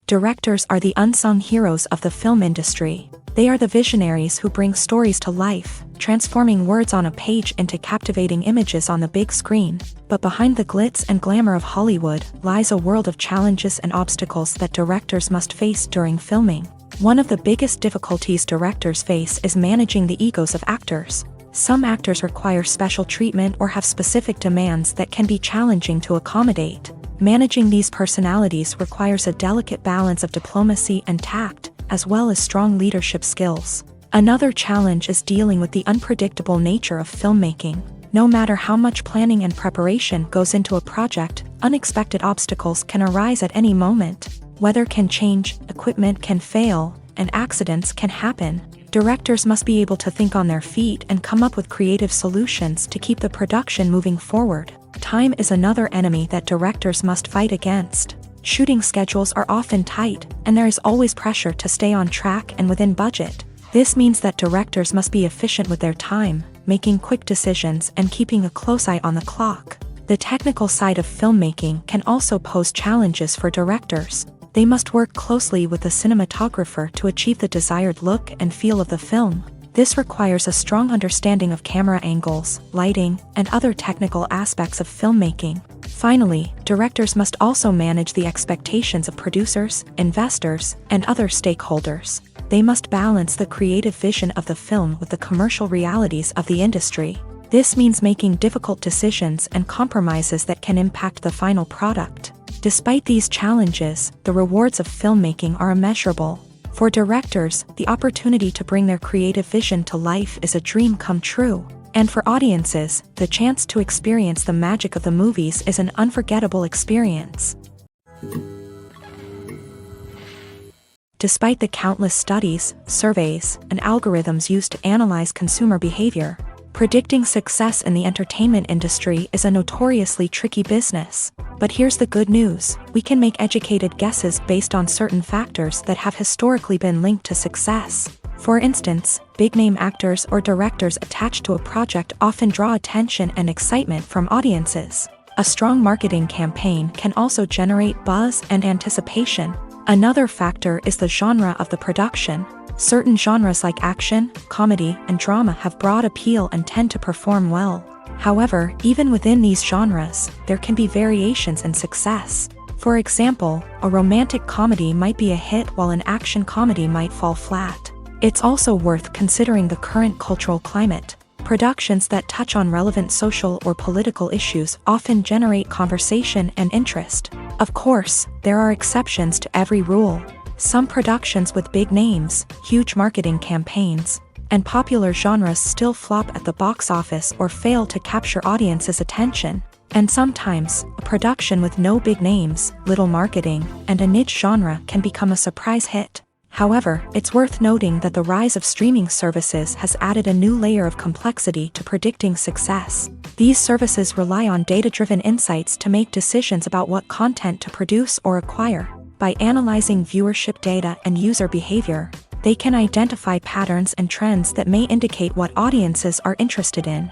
Directors are the unsung heroes of the film industry. They are the visionaries who bring stories to life, transforming words on a page into captivating images on the big screen. But behind the glitz and glamour of Hollywood lies a world of challenges and obstacles that directors must face during filming. One of the biggest difficulties directors face is managing the egos of actors. Some actors require special treatment or have specific demands that can be challenging to accommodate. Managing these personalities requires a delicate balance of diplomacy and tact, as well as strong leadership skills. Another challenge is dealing with the unpredictable nature of filmmaking. No matter how much planning and preparation goes into a project, unexpected obstacles can arise at any moment. Weather can change, equipment can fail, and accidents can happen. Directors must be able to think on their feet and come up with creative solutions to keep the production moving forward. Time is another enemy that directors must fight against. Shooting schedules are often tight, and there is always pressure to stay on track and within budget. This means that directors must be efficient with their time, making quick decisions and keeping a close eye on the clock. The technical side of filmmaking can also pose challenges for directors. They must work closely with the cinematographer to achieve the desired look and feel of the film. This requires a strong understanding of camera angles, lighting, and other technical aspects of filmmaking. Finally, directors must also manage the expectations of producers, investors, and other stakeholders. They must balance the creative vision of the film with the commercial realities of the industry. This means making difficult decisions and compromises that can impact the final product. Despite these challenges, the rewards of filmmaking are immeasurable. For directors, the opportunity to bring their creative vision to life is a dream come true. And for audiences, the chance to experience the magic of the movies is an unforgettable experience. Despite the countless studies, surveys, and algorithms used to analyze consumer behavior, Predicting success in the entertainment industry is a notoriously tricky business. But here's the good news: we can make educated guesses based on certain factors that have historically been linked to success. For instance, big-name actors or directors attached to a project often draw attention and excitement from audiences. A strong marketing campaign can also generate buzz and anticipation. Another factor is the genre of the production. Certain genres like action, comedy, and drama have broad appeal and tend to perform well. However, even within these genres, there can be variations in success. For example, a romantic comedy might be a hit while an action comedy might fall flat. It's also worth considering the current cultural climate. Productions that touch on relevant social or political issues often generate conversation and interest. Of course, there are exceptions to every rule. Some productions with big names, huge marketing campaigns, and popular genres still flop at the box office or fail to capture audiences' attention. And sometimes, a production with no big names, little marketing, and a niche genre can become a surprise hit. However, it's worth noting that the rise of streaming services has added a new layer of complexity to predicting success. These services rely on data-driven insights to make decisions about what content to produce or acquire. By analyzing viewership data and user behavior, they can identify patterns and trends that may indicate what audiences are interested in.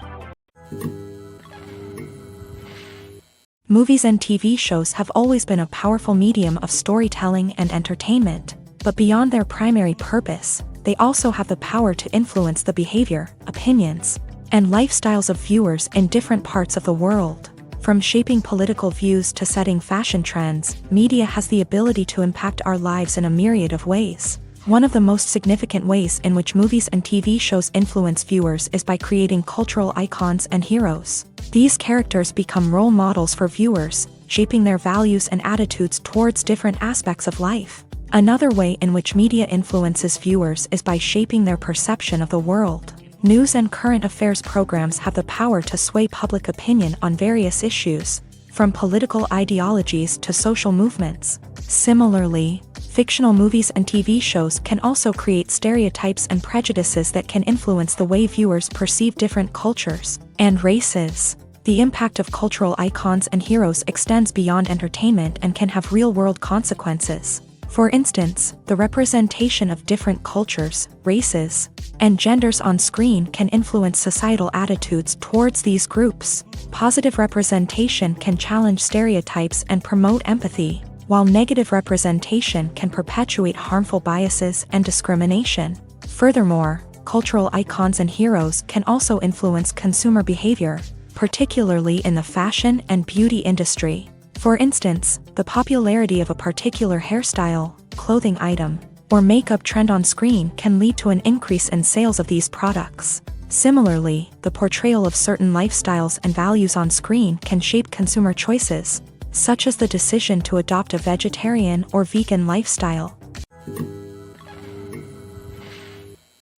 Movies and TV shows have always been a powerful medium of storytelling and entertainment. But beyond their primary purpose, they also have the power to influence the behavior, opinions, and lifestyles of viewers in different parts of the world. From shaping political views to setting fashion trends, media has the ability to impact our lives in a myriad of ways. One of the most significant ways in which movies and TV shows influence viewers is by creating cultural icons and heroes. These characters become role models for viewers, shaping their values and attitudes towards different aspects of life. Another way in which media influences viewers is by shaping their perception of the world. News and current affairs programs have the power to sway public opinion on various issues, from political ideologies to social movements. Similarly, fictional movies and TV shows can also create stereotypes and prejudices that can influence the way viewers perceive different cultures and races. The impact of cultural icons and heroes extends beyond entertainment and can have real-world consequences. For instance, the representation of different cultures, races, and genders on screen can influence societal attitudes towards these groups. Positive representation can challenge stereotypes and promote empathy, while negative representation can perpetuate harmful biases and discrimination. Furthermore, cultural icons and heroes can also influence consumer behavior, particularly in the fashion and beauty industry. For instance, the popularity of a particular hairstyle, clothing item, or makeup trend on screen can lead to an increase in sales of these products. Similarly, the portrayal of certain lifestyles and values on screen can shape consumer choices, such as the decision to adopt a vegetarian or vegan lifestyle.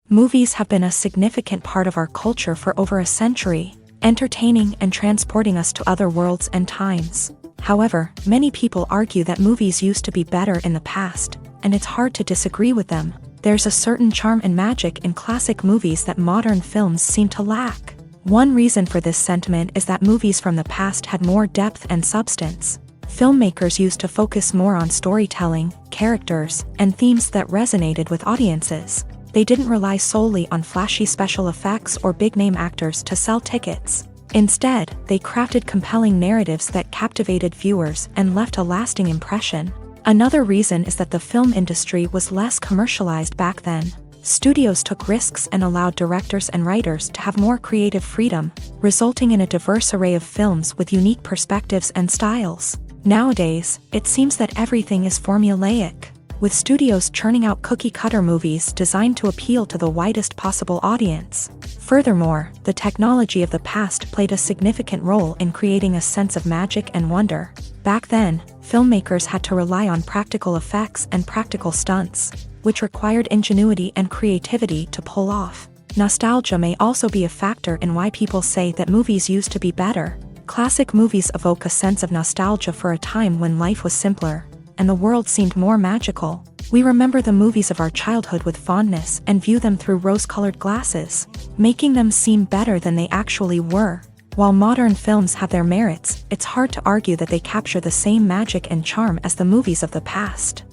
Movies have been a significant part of our culture for over a century, entertaining and transporting us to other worlds and times. However, many people argue that movies used to be better in the past, and it's hard to disagree with them. There's a certain charm and magic in classic movies that modern films seem to lack. One reason for this sentiment is that movies from the past had more depth and substance. Filmmakers used to focus more on storytelling, characters, and themes that resonated with audiences. They didn't rely solely on flashy special effects or big-name actors to sell tickets. Instead, they crafted compelling narratives that captivated viewers and left a lasting impression. Another reason is that the film industry was less commercialized back then. Studios took risks and allowed directors and writers to have more creative freedom, resulting in a diverse array of films with unique perspectives and styles. Nowadays, it seems that everything is formulaic, with studios churning out cookie-cutter movies designed to appeal to the widest possible audience. Furthermore, the technology of the past played a significant role in creating a sense of magic and wonder. Back then, filmmakers had to rely on practical effects and practical stunts, which required ingenuity and creativity to pull off. Nostalgia may also be a factor in why people say that movies used to be better. Classic movies evoke a sense of nostalgia for a time when life was simpler, and the world seemed more magical. We remember the movies of our childhood with fondness and view them through rose-colored glasses, making them seem better than they actually were. While modern films have their merits, it's hard to argue that they capture the same magic and charm as the movies of the past.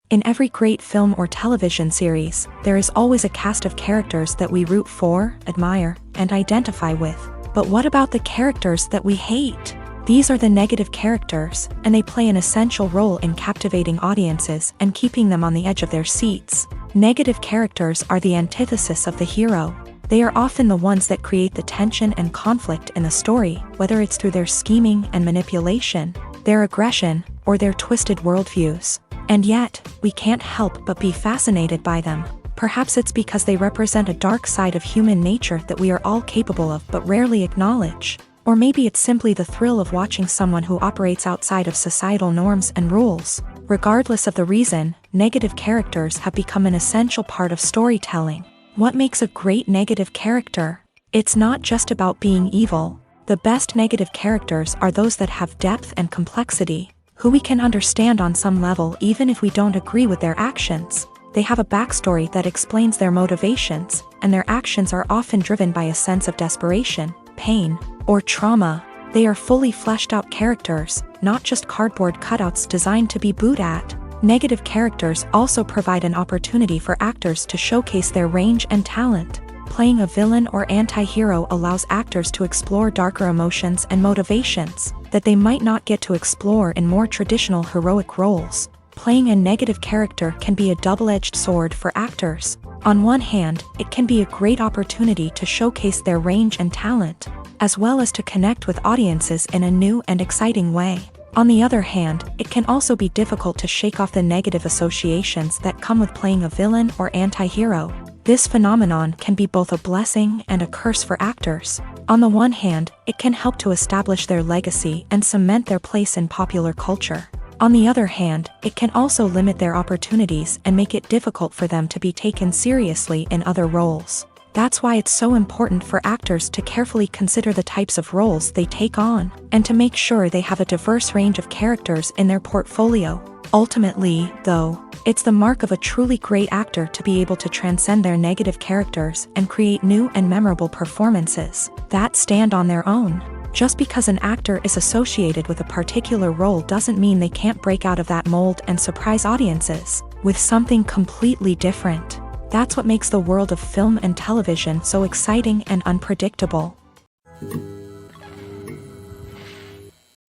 In every great film or television series, there is always a cast of characters that we root for, admire, and identify with. But what about the characters that we hate? These are the negative characters, and they play an essential role in captivating audiences and keeping them on the edge of their seats. Negative characters are the antithesis of the hero. They are often the ones that create the tension and conflict in the story, whether it's through their scheming and manipulation, their aggression, or their twisted worldviews. And yet, we can't help but be fascinated by them. Perhaps it's because they represent a dark side of human nature that we are all capable of but rarely acknowledge. Or maybe it's simply the thrill of watching someone who operates outside of societal norms and rules. Regardless of the reason, negative characters have become an essential part of storytelling. What makes a great negative character? It's not just about being evil. The best negative characters are those that have depth and complexity, who we can understand on some level even if we don't agree with their actions. They have a backstory that explains their motivations, and their actions are often driven by a sense of desperation, pain, or trauma. They are fully fleshed out characters, not just cardboard cutouts designed to be booed at. Negative characters also provide an opportunity for actors to showcase their range and talent. Playing a villain or anti-hero allows actors to explore darker emotions and motivations that they might not get to explore in more traditional heroic roles. Playing a negative character can be a double-edged sword for actors. On one hand, it can be a great opportunity to showcase their range and talent, as well as to connect with audiences in a new and exciting way. On the other hand, it can also be difficult to shake off the negative associations that come with playing a villain or anti-hero. This phenomenon can be both a blessing and a curse for actors. On the one hand, it can help to establish their legacy and cement their place in popular culture. On the other hand, it can also limit their opportunities and make it difficult for them to be taken seriously in other roles. That's why it's so important for actors to carefully consider the types of roles they take on, and to make sure they have a diverse range of characters in their portfolio. Ultimately, though, it's the mark of a truly great actor to be able to transcend their negative characters and create new and memorable performances that stand on their own. Just because an actor is associated with a particular role doesn't mean they can't break out of that mold and surprise audiences with something completely different. That's what makes the world of film and television so exciting and unpredictable.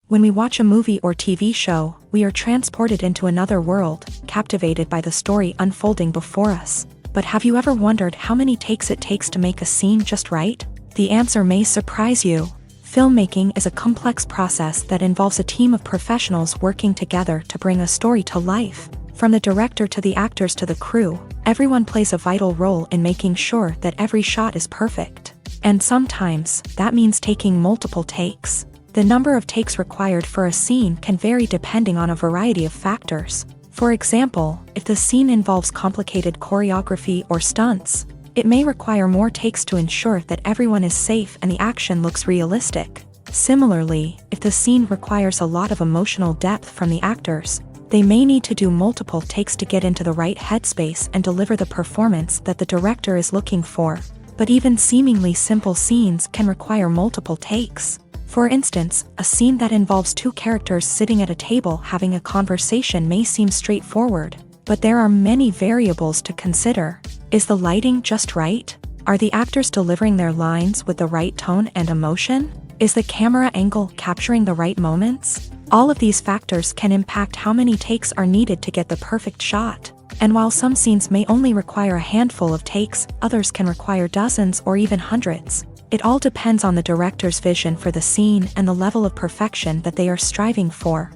When we watch a movie or TV show, we are transported into another world, captivated by the story unfolding before us. But have you ever wondered how many takes it takes to make a scene just right? The answer may surprise you. Filmmaking is a complex process that involves a team of professionals working together to bring a story to life. From the director to the actors to the crew, everyone plays a vital role in making sure that every shot is perfect. And sometimes, that means taking multiple takes. The number of takes required for a scene can vary depending on a variety of factors. For example, if the scene involves complicated choreography or stunts, it may require more takes to ensure that everyone is safe and the action looks realistic. Similarly, if the scene requires a lot of emotional depth from the actors, they may need to do multiple takes to get into the right headspace and deliver the performance that the director is looking for. But even seemingly simple scenes can require multiple takes. For instance, a scene that involves two characters sitting at a table having a conversation may seem straightforward, but there are many variables to consider. Is the lighting just right? Are the actors delivering their lines with the right tone and emotion? Is the camera angle capturing the right moments? All of these factors can impact how many takes are needed to get the perfect shot. And while some scenes may only require a handful of takes, others can require dozens or even hundreds. It all depends on the director's vision for the scene and the level of perfection that they are striving for.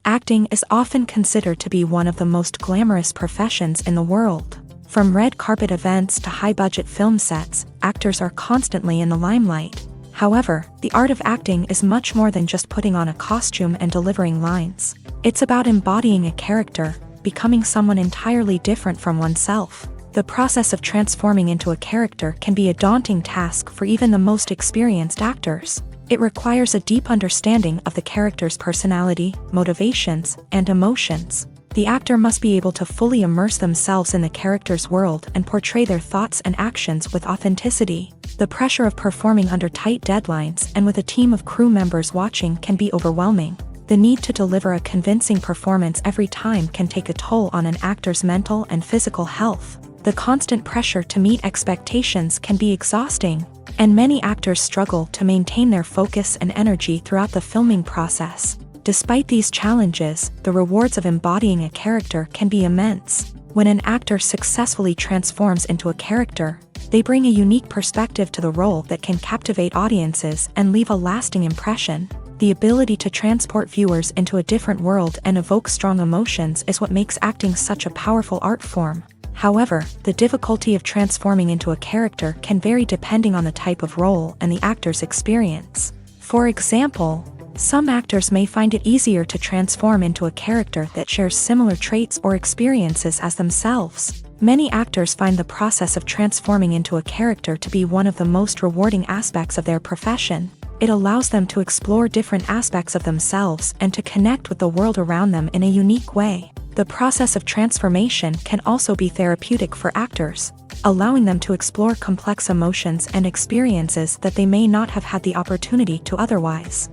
Acting is often considered to be one of the most glamorous professions in the world. From red carpet events to high-budget film sets, actors are constantly in the limelight. However, the art of acting is much more than just putting on a costume and delivering lines. It's about embodying a character, becoming someone entirely different from oneself. The process of transforming into a character can be a daunting task for even the most experienced actors. It requires a deep understanding of the character's personality, motivations, and emotions. The actor must be able to fully immerse themselves in the character's world and portray their thoughts and actions with authenticity. The pressure of performing under tight deadlines and with a team of crew members watching can be overwhelming. The need to deliver a convincing performance every time can take a toll on an actor's mental and physical health. The constant pressure to meet expectations can be exhausting, and many actors struggle to maintain their focus and energy throughout the filming process. Despite these challenges, the rewards of embodying a character can be immense. When an actor successfully transforms into a character, they bring a unique perspective to the role that can captivate audiences and leave a lasting impression. The ability to transport viewers into a different world and evoke strong emotions is what makes acting such a powerful art form. However, the difficulty of transforming into a character can vary depending on the type of role and the actor's experience. For example, some actors may find it easier to transform into a character that shares similar traits or experiences as themselves. Many actors find the process of transforming into a character to be one of the most rewarding aspects of their profession. It allows them to explore different aspects of themselves and to connect with the world around them in a unique way. The process of transformation can also be therapeutic for actors, allowing them to explore complex emotions and experiences that they may not have had the opportunity to otherwise.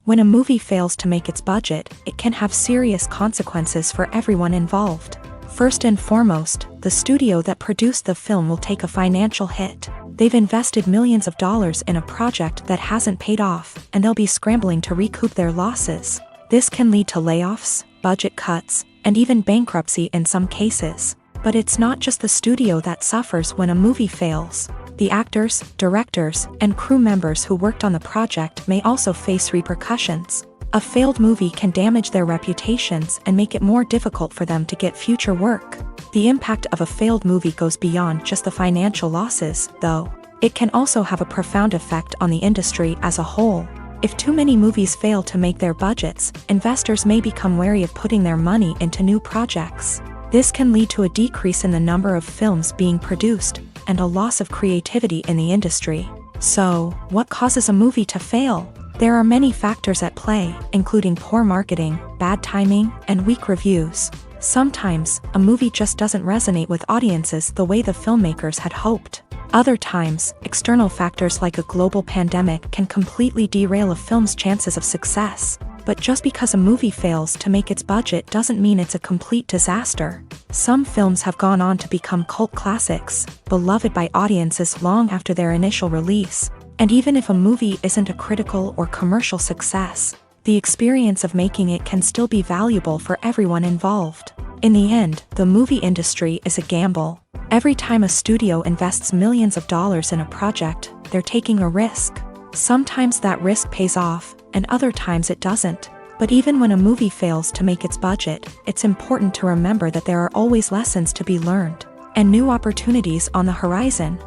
When a movie fails to make its budget, it can have serious consequences for everyone involved. First and foremost, the studio that produced the film will take a financial hit. They've invested millions of dollars in a project that hasn't paid off, and they'll be scrambling to recoup their losses. This can lead to layoffs, budget cuts, and even bankruptcy in some cases. But it's not just the studio that suffers when a movie fails. The actors, directors, and crew members who worked on the project may also face repercussions. A failed movie can damage their reputations and make it more difficult for them to get future work. The impact of a failed movie goes beyond just the financial losses, though. It can also have a profound effect on the industry as a whole. If too many movies fail to make their budgets, investors may become wary of putting their money into new projects. This can lead to a decrease in the number of films being produced, and a loss of creativity in the industry. So, what causes a movie to fail? There are many factors at play, including poor marketing, bad timing, and weak reviews. Sometimes, a movie just doesn't resonate with audiences the way the filmmakers had hoped. Other times, external factors like a global pandemic can completely derail a film's chances of success. But just because a movie fails to make its budget doesn't mean it's a complete disaster. Some films have gone on to become cult classics, beloved by audiences long after their initial release. And even if a movie isn't a critical or commercial success, the experience of making it can still be valuable for everyone involved. In the end, the movie industry is a gamble. Every time a studio invests millions of dollars in a project, they're taking a risk. Sometimes that risk pays off, and other times it doesn't. But even when a movie fails to make its budget, it's important to remember that there are always lessons to be learned, and new opportunities on the horizon.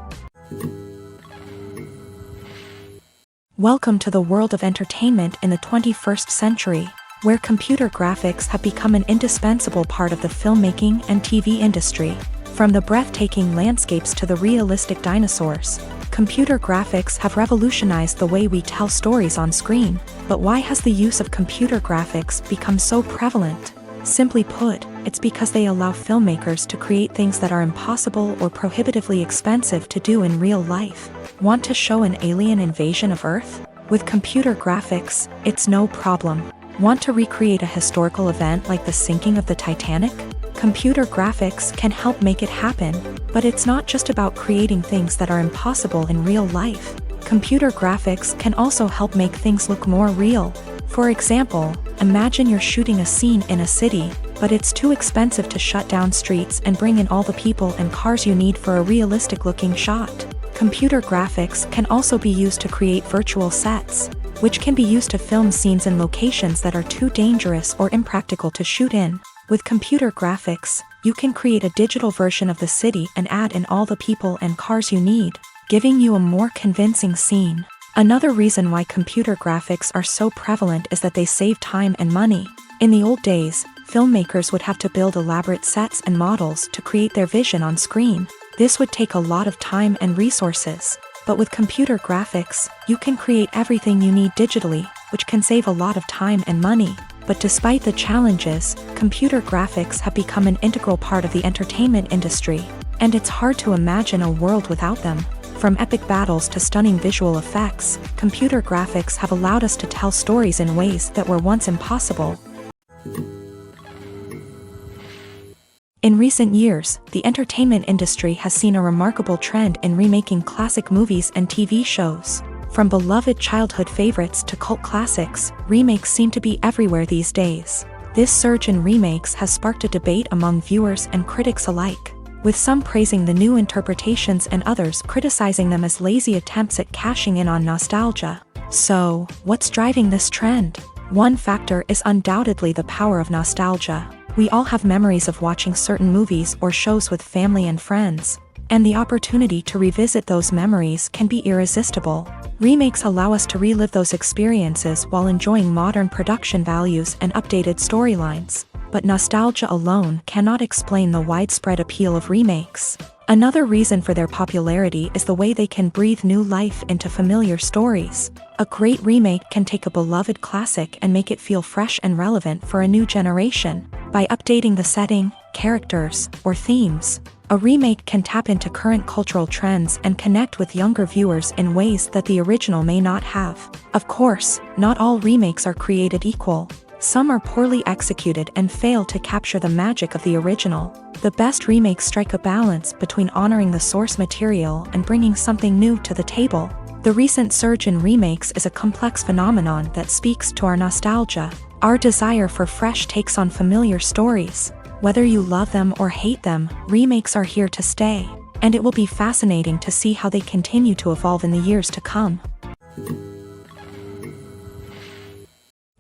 Welcome to the world of entertainment in the 21st century, where computer graphics have become an indispensable part of the filmmaking and TV industry. From the breathtaking landscapes to the realistic dinosaurs, computer graphics have revolutionized the way we tell stories on screen. But why has the use of computer graphics become so prevalent? Simply put, it's because they allow filmmakers to create things that are impossible or prohibitively expensive to do in real life. Want to show an alien invasion of Earth? With computer graphics, it's no problem. Want to recreate a historical event like the sinking of the Titanic? Computer graphics can help make it happen, but it's not just about creating things that are impossible in real life. Computer graphics can also help make things look more real. For example, imagine you're shooting a scene in a city, but it's too expensive to shut down streets and bring in all the people and cars you need for a realistic-looking shot. Computer graphics can also be used to create virtual sets, which can be used to film scenes in locations that are too dangerous or impractical to shoot in. With computer graphics, you can create a digital version of the city and add in all the people and cars you need, giving you a more convincing scene. Another reason why computer graphics are so prevalent is that they save time and money. In the old days, filmmakers would have to build elaborate sets and models to create their vision on screen. This would take a lot of time and resources. But with computer graphics, you can create everything you need digitally, which can save a lot of time and money. But despite the challenges, computer graphics have become an integral part of the entertainment industry, and it's hard to imagine a world without them. From epic battles to stunning visual effects, computer graphics have allowed us to tell stories in ways that were once impossible. In recent years, the entertainment industry has seen a remarkable trend in remaking classic movies and TV shows. From beloved childhood favorites to cult classics, remakes seem to be everywhere these days. This surge in remakes has sparked a debate among viewers and critics alike, with some praising the new interpretations and others criticizing them as lazy attempts at cashing in on nostalgia. So, what's driving this trend? One factor is undoubtedly the power of nostalgia. We all have memories of watching certain movies or shows with family and friends, and the opportunity to revisit those memories can be irresistible. Remakes allow us to relive those experiences while enjoying modern production values and updated storylines. But nostalgia alone cannot explain the widespread appeal of remakes. Another reason for their popularity is the way they can breathe new life into familiar stories. A great remake can take a beloved classic and make it feel fresh and relevant for a new generation. By updating the setting, characters, or themes, a remake can tap into current cultural trends and connect with younger viewers in ways that the original may not have. Of course, not all remakes are created equal. Some are poorly executed and fail to capture the magic of the original. The best remakes strike a balance between honoring the source material and bringing something new to the table. The recent surge in remakes is a complex phenomenon that speaks to our nostalgia, our desire for fresh takes on familiar stories. Whether you love them or hate them, remakes are here to stay, and it will be fascinating to see how they continue to evolve in the years to come.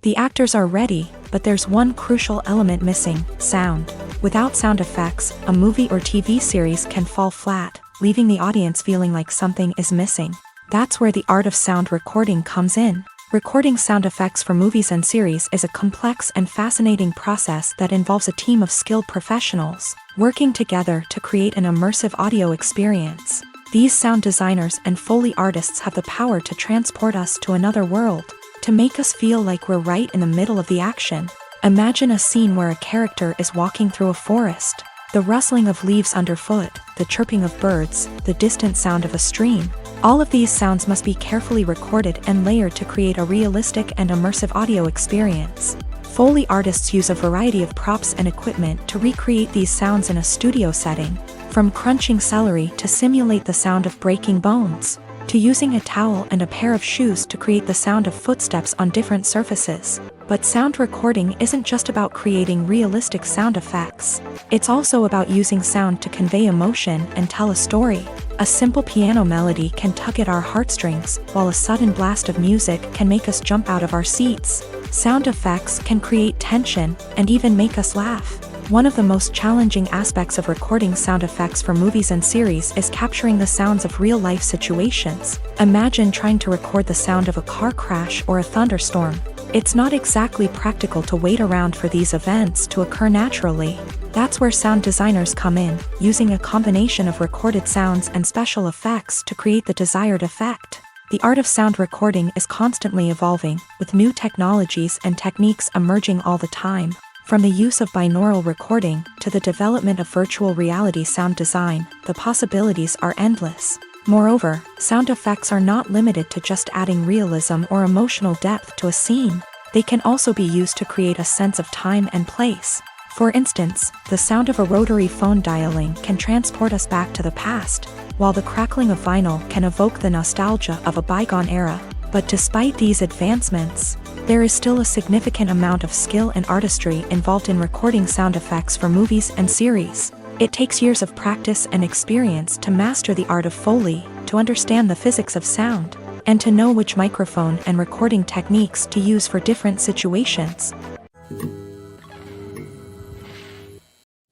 The actors are ready, but there's one crucial element missing: sound. Without sound effects, a movie or TV series can fall flat, leaving the audience feeling like something is missing. That's where the art of sound recording comes in. Recording sound effects for movies and series is a complex and fascinating process that involves a team of skilled professionals working together to create an immersive audio experience. These sound designers and Foley artists have the power to transport us to another world, to make us feel like we're right in the middle of the action. Imagine a scene where a character is walking through a forest. The rustling of leaves underfoot, the chirping of birds, the distant sound of a stream. All of these sounds must be carefully recorded and layered to create a realistic and immersive audio experience. Foley artists use a variety of props and equipment to recreate these sounds in a studio setting, from crunching celery to simulate the sound of breaking bones, to using a towel and a pair of shoes to create the sound of footsteps on different surfaces. But sound recording isn't just about creating realistic sound effects. It's also about using sound to convey emotion and tell a story. A simple piano melody can tug at our heartstrings, while a sudden blast of music can make us jump out of our seats. Sound effects can create tension and even make us laugh. One of the most challenging aspects of recording sound effects for movies and series is capturing the sounds of real-life situations. Imagine trying to record the sound of a car crash or a thunderstorm. It's not exactly practical to wait around for these events to occur naturally. That's where sound designers come in, using a combination of recorded sounds and special effects to create the desired effect. The art of sound recording is constantly evolving, with new technologies and techniques emerging all the time. From the use of binaural recording to the development of virtual reality sound design, the possibilities are endless. Moreover, sound effects are not limited to just adding realism or emotional depth to a scene. They can also be used to create a sense of time and place. For instance, the sound of a rotary phone dialing can transport us back to the past, while the crackling of vinyl can evoke the nostalgia of a bygone era. But despite these advancements, there is still a significant amount of skill and artistry involved in recording sound effects for movies and series. It takes years of practice and experience to master the art of Foley, to understand the physics of sound, and to know which microphone and recording techniques to use for different situations.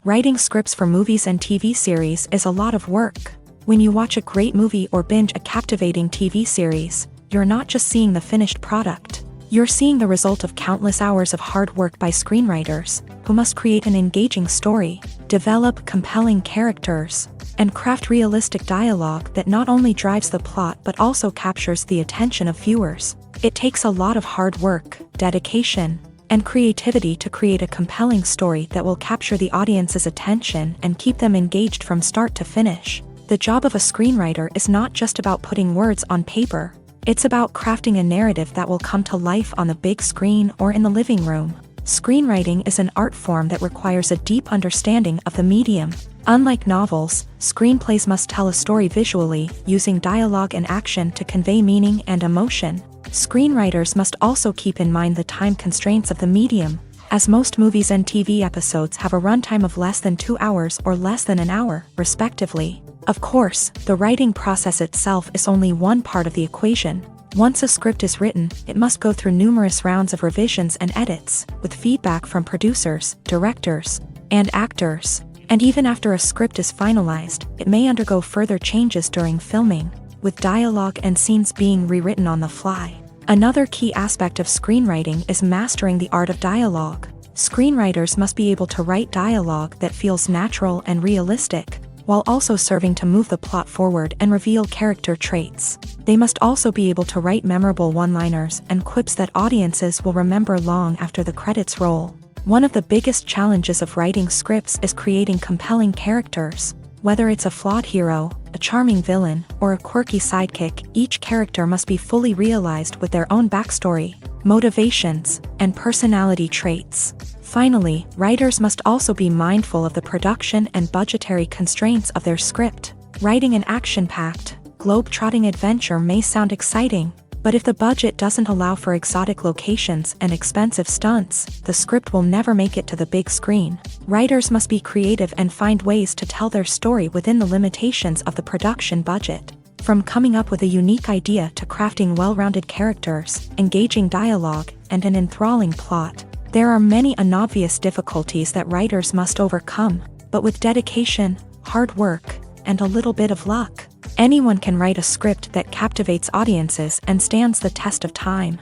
Writing scripts for movies and TV series is a lot of work. When you watch a great movie or binge a captivating TV series, you're not just seeing the finished product. You're seeing the result of countless hours of hard work by screenwriters, who must create an engaging story, develop compelling characters, and craft realistic dialogue that not only drives the plot but also captures the attention of viewers. It takes a lot of hard work, dedication, and creativity to create a compelling story that will capture the audience's attention and keep them engaged from start to finish. The job of a screenwriter is not just about putting words on paper. It's about crafting a narrative that will come to life on the big screen or in the living room. Screenwriting is an art form that requires a deep understanding of the medium. Unlike novels, screenplays must tell a story visually, using dialogue and action to convey meaning and emotion. Screenwriters must also keep in mind the time constraints of the medium, as most movies and TV episodes have a runtime of less than 2 hours or less than an hour, respectively. Of course, the writing process itself is only one part of the equation. Once a script is written, it must go through numerous rounds of revisions and edits, with feedback from producers, directors, and actors. And even after a script is finalized, it may undergo further changes during filming, with dialogue and scenes being rewritten on the fly. Another key aspect of screenwriting is mastering the art of dialogue. Screenwriters must be able to write dialogue that feels natural and realistic, while also serving to move the plot forward and reveal character traits. They must also be able to write memorable one-liners and quips that audiences will remember long after the credits roll. One of the biggest challenges of writing scripts is creating compelling characters. Whether it's a flawed hero, a charming villain, or a quirky sidekick, each character must be fully realized with their own backstory, motivations, and personality traits. Finally, writers must also be mindful of the production and budgetary constraints of their script. Writing an action-packed, globe-trotting adventure may sound exciting, but if the budget doesn't allow for exotic locations and expensive stunts, the script will never make it to the big screen. Writers must be creative and find ways to tell their story within the limitations of the production budget. From coming up with a unique idea to crafting well-rounded characters, engaging dialogue, and an enthralling plot, there are many unobvious difficulties that writers must overcome, but with dedication, hard work, and a little bit of luck, anyone can write a script that captivates audiences and stands the test of time.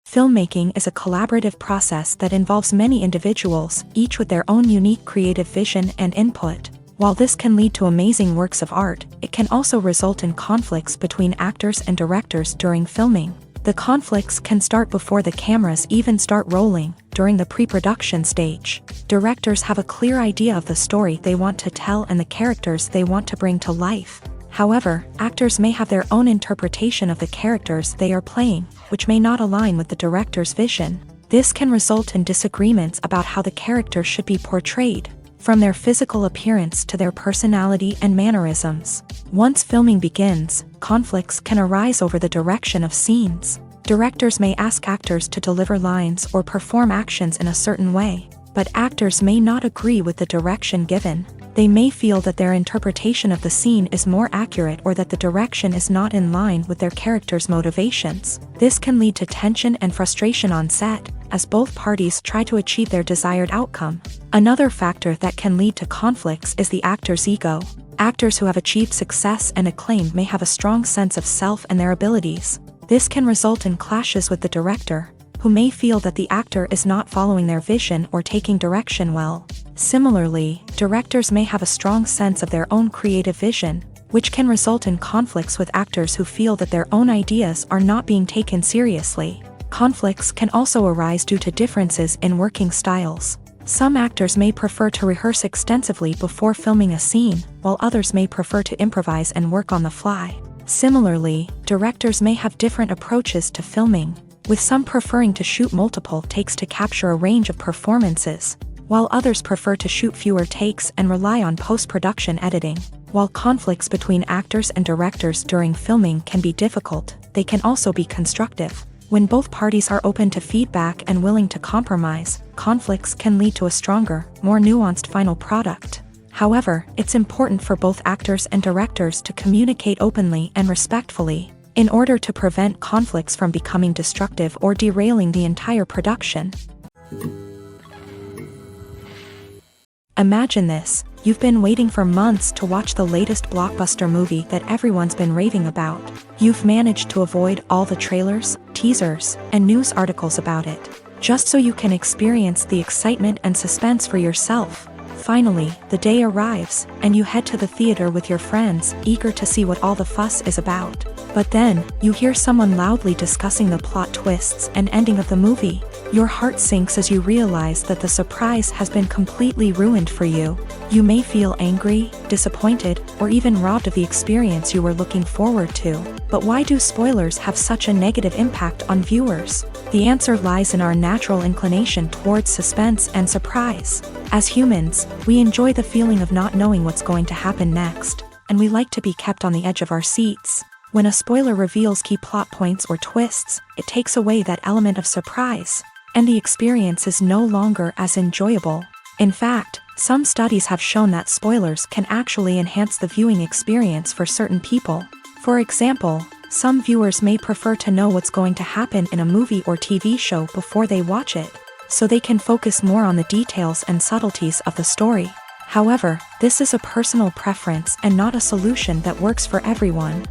Filmmaking is a collaborative process that involves many individuals, each with their own unique creative vision and input. While this can lead to amazing works of art, it can also result in conflicts between actors and directors during filming. The conflicts can start before the cameras even start rolling, during the pre-production stage. Directors have a clear idea of the story they want to tell and the characters they want to bring to life. However, actors may have their own interpretation of the characters they are playing, which may not align with the director's vision. This can result in disagreements about how the characters should be portrayed, from their physical appearance to their personality and mannerisms. Once filming begins, conflicts can arise over the direction of scenes. Directors may ask actors to deliver lines or perform actions in a certain way, but actors may not agree with the direction given. They may feel that their interpretation of the scene is more accurate or that the direction is not in line with their character's motivations. This can lead to tension and frustration on set, as both parties try to achieve their desired outcome. Another factor that can lead to conflicts is the actor's ego. Actors who have achieved success and acclaim may have a strong sense of self and their abilities. This can result in clashes with the director, who may feel that the actor is not following their vision or taking direction well. Similarly, directors may have a strong sense of their own creative vision, which can result in conflicts with actors who feel that their own ideas are not being taken seriously. Conflicts can also arise due to differences in working styles. Some actors may prefer to rehearse extensively before filming a scene, while others may prefer to improvise and work on the fly. Similarly, directors may have different approaches to filming, with some preferring to shoot multiple takes to capture a range of performances, while others prefer to shoot fewer takes and rely on post-production editing. While conflicts between actors and directors during filming can be difficult, they can also be constructive. When both parties are open to feedback and willing to compromise, conflicts can lead to a stronger, more nuanced final product. However, it's important for both actors and directors to communicate openly and respectfully, in order to prevent conflicts from becoming destructive or derailing the entire production. Imagine this: you've been waiting for months to watch the latest blockbuster movie that everyone's been raving about. You've managed to avoid all the trailers, teasers, and news articles about it, just so you can experience the excitement and suspense for yourself. Finally, the day arrives, and you head to the theater with your friends, eager to see what all the fuss is about. But then, you hear someone loudly discussing the plot twists and ending of the movie. Your heart sinks as you realize that the surprise has been completely ruined for you. You may feel angry, disappointed, or even robbed of the experience you were looking forward to. But why do spoilers have such a negative impact on viewers? The answer lies in our natural inclination towards suspense and surprise. As humans, we enjoy the feeling of not knowing what's going to happen next, and we like to be kept on the edge of our seats. When a spoiler reveals key plot points or twists, it takes away that element of surprise, and the experience is no longer as enjoyable. In fact, some studies have shown that spoilers can actually enhance the viewing experience for certain people. For example, some viewers may prefer to know what's going to happen in a movie or TV show before they watch it, so they can focus more on the details and subtleties of the story. However, this is a personal preference and not a solution that works for everyone.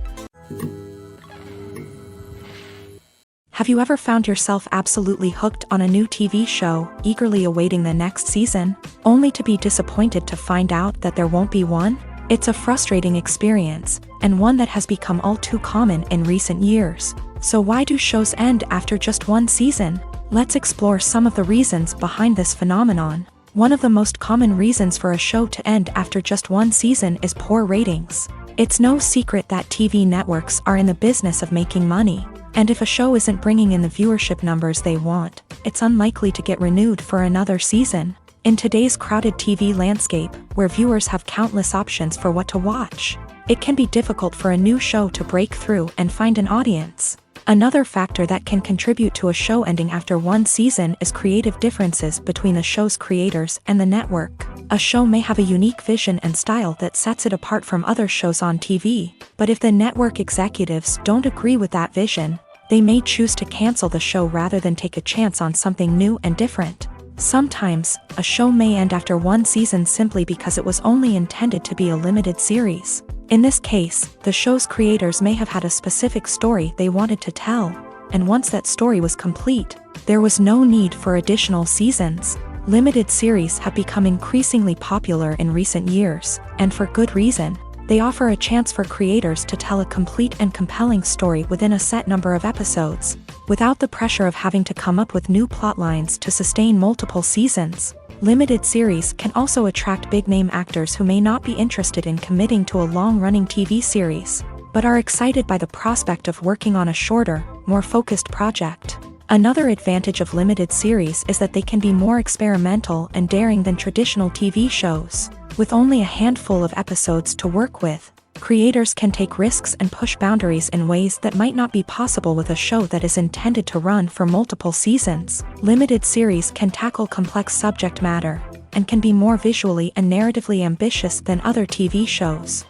Have you ever found yourself absolutely hooked on a new TV show, eagerly awaiting the next season, only to be disappointed to find out that there won't be one? It's a frustrating experience, and one that has become all too common in recent years. So why do shows end after just one season? Let's explore some of the reasons behind this phenomenon. One of the most common reasons for a show to end after just one season is poor ratings. It's no secret that TV networks are in the business of making money, and if a show isn't bringing in the viewership numbers they want, it's unlikely to get renewed for another season. In today's crowded TV landscape, where viewers have countless options for what to watch, it can be difficult for a new show to break through and find an audience. Another factor that can contribute to a show ending after one season is creative differences between the show's creators and the network. A show may have a unique vision and style that sets it apart from other shows on TV, but if the network executives don't agree with that vision, they may choose to cancel the show rather than take a chance on something new and different. Sometimes, a show may end after one season simply because it was only intended to be a limited series. In this case, the show's creators may have had a specific story they wanted to tell, and once that story was complete, there was no need for additional seasons. Limited series have become increasingly popular in recent years, and for good reason. They offer a chance for creators to tell a complete and compelling story within a set number of episodes, without the pressure of having to come up with new plotlines to sustain multiple seasons. Limited series can also attract big-name actors who may not be interested in committing to a long-running TV series, but are excited by the prospect of working on a shorter, more focused project. Another advantage of limited series is that they can be more experimental and daring than traditional TV shows. With only a handful of episodes to work with, creators can take risks and push boundaries in ways that might not be possible with a show that is intended to run for multiple seasons. Limited series can tackle complex subject matter, and can be more visually and narratively ambitious than other TV shows.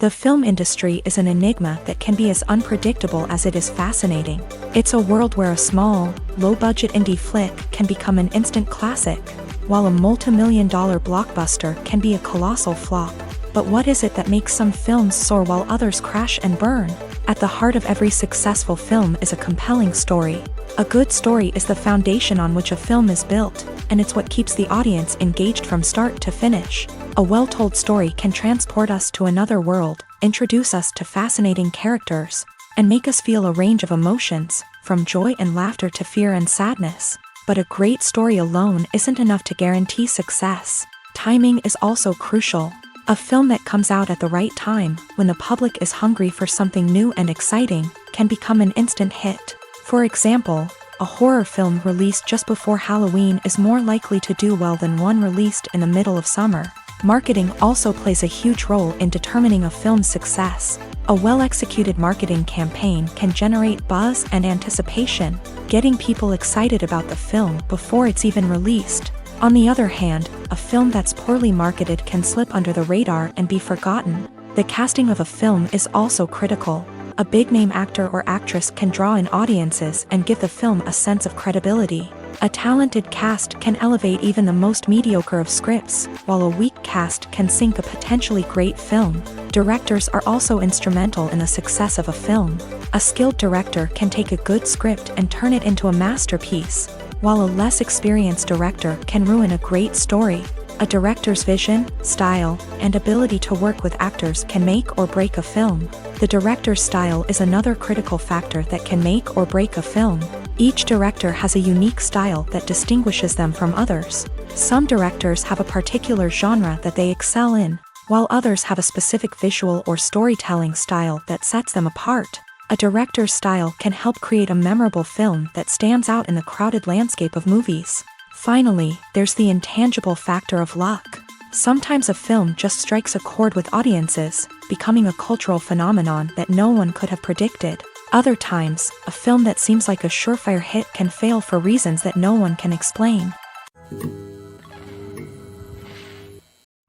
The film industry is an enigma that can be as unpredictable as it is fascinating. It's a world where a small, low-budget indie flick can become an instant classic, while a multi-million-dollar blockbuster can be a colossal flop. But what is it that makes some films soar while others crash and burn? At the heart of every successful film is a compelling story. A good story is the foundation on which a film is built, and it's what keeps the audience engaged from start to finish. A well-told story can transport us to another world, introduce us to fascinating characters, and make us feel a range of emotions, from joy and laughter to fear and sadness. But a great story alone isn't enough to guarantee success. Timing is also crucial. A film that comes out at the right time, when the public is hungry for something new and exciting, can become an instant hit. For example, a horror film released just before Halloween is more likely to do well than one released in the middle of summer. Marketing also plays a huge role in determining a film's success. A well-executed marketing campaign can generate buzz and anticipation, getting people excited about the film before it's even released. On the other hand, a film that's poorly marketed can slip under the radar and be forgotten. The casting of a film is also critical. A big-name actor or actress can draw in audiences and give the film a sense of credibility. A talented cast can elevate even the most mediocre of scripts, while a weak cast can sink a potentially great film. Directors are also instrumental in the success of a film. A skilled director can take a good script and turn it into a masterpiece, while a less experienced director can ruin a great story. A director's vision, style, and ability to work with actors can make or break a film. The director's style is another critical factor that can make or break a film. Each director has a unique style that distinguishes them from others. Some directors have a particular genre that they excel in, while others have a specific visual or storytelling style that sets them apart. A director's style can help create a memorable film that stands out in the crowded landscape of movies. Finally, there's the intangible factor of luck. Sometimes a film just strikes a chord with audiences, becoming a cultural phenomenon that no one could have predicted. Other times, a film that seems like a surefire hit can fail for reasons that no one can explain.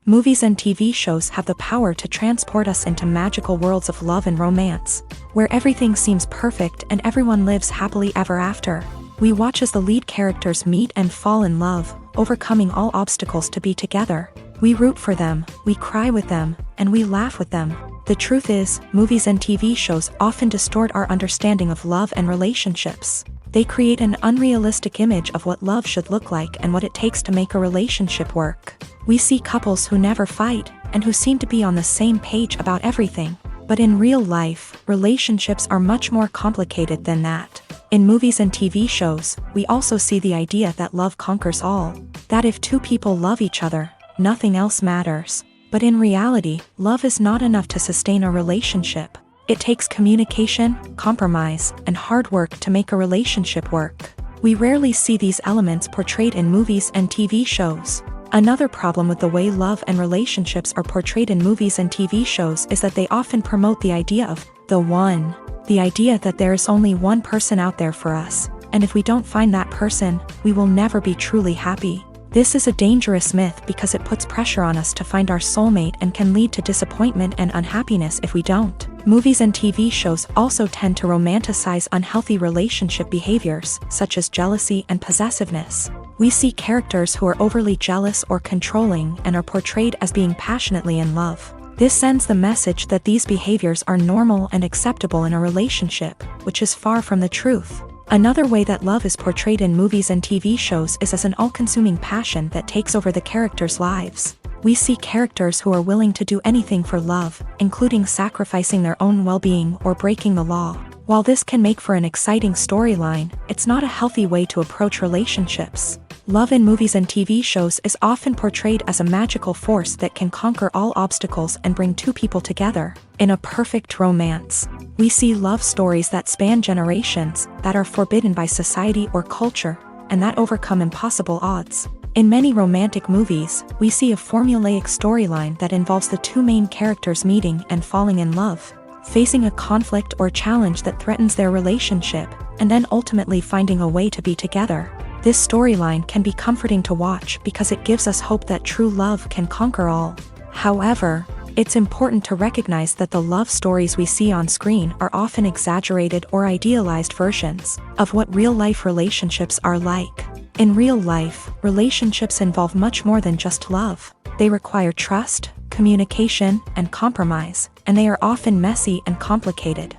Movies and TV shows have the power to transport us into magical worlds of love and romance, where everything seems perfect and everyone lives happily ever after. We watch as the lead characters meet and fall in love, overcoming all obstacles to be together. We root for them, we cry with them, and we laugh with them. The truth is, movies and TV shows often distort our understanding of love and relationships. They create an unrealistic image of what love should look like and what it takes to make a relationship work. We see couples who never fight, and who seem to be on the same page about everything. But in real life, relationships are much more complicated than that. In movies and TV shows, we also see the idea that love conquers all. That if two people love each other, nothing else matters. But in reality, love is not enough to sustain a relationship. It takes communication, compromise, and hard work to make a relationship work. We rarely see these elements portrayed in movies and TV shows. Another problem with the way love and relationships are portrayed in movies and TV shows is that they often promote the idea of the one. The idea that there is only one person out there for us, and if we don't find that person, we will never be truly happy. This is a dangerous myth because it puts pressure on us to find our soulmate and can lead to disappointment and unhappiness if we don't. Movies and TV shows also tend to romanticize unhealthy relationship behaviors, such as jealousy and possessiveness. We see characters who are overly jealous or controlling and are portrayed as being passionately in love. This sends the message that these behaviors are normal and acceptable in a relationship, which is far from the truth. Another way that love is portrayed in movies and TV shows is as an all-consuming passion that takes over the characters' lives. We see characters who are willing to do anything for love, including sacrificing their own well-being or breaking the law. While this can make for an exciting storyline, it's not a healthy way to approach relationships. Love in movies and TV shows is often portrayed as a magical force that can conquer all obstacles and bring two people together. In a perfect romance, we see love stories that span generations, that are forbidden by society or culture, and that overcome impossible odds. In many romantic movies, we see a formulaic storyline that involves the two main characters meeting and falling in love, facing a conflict or challenge that threatens their relationship, and then ultimately finding a way to be together. This storyline can be comforting to watch because it gives us hope that true love can conquer all. However, it's important to recognize that the love stories we see on screen are often exaggerated or idealized versions of what real-life relationships are like. In real life, relationships involve much more than just love. They require trust, communication, and compromise, and they are often messy and complicated.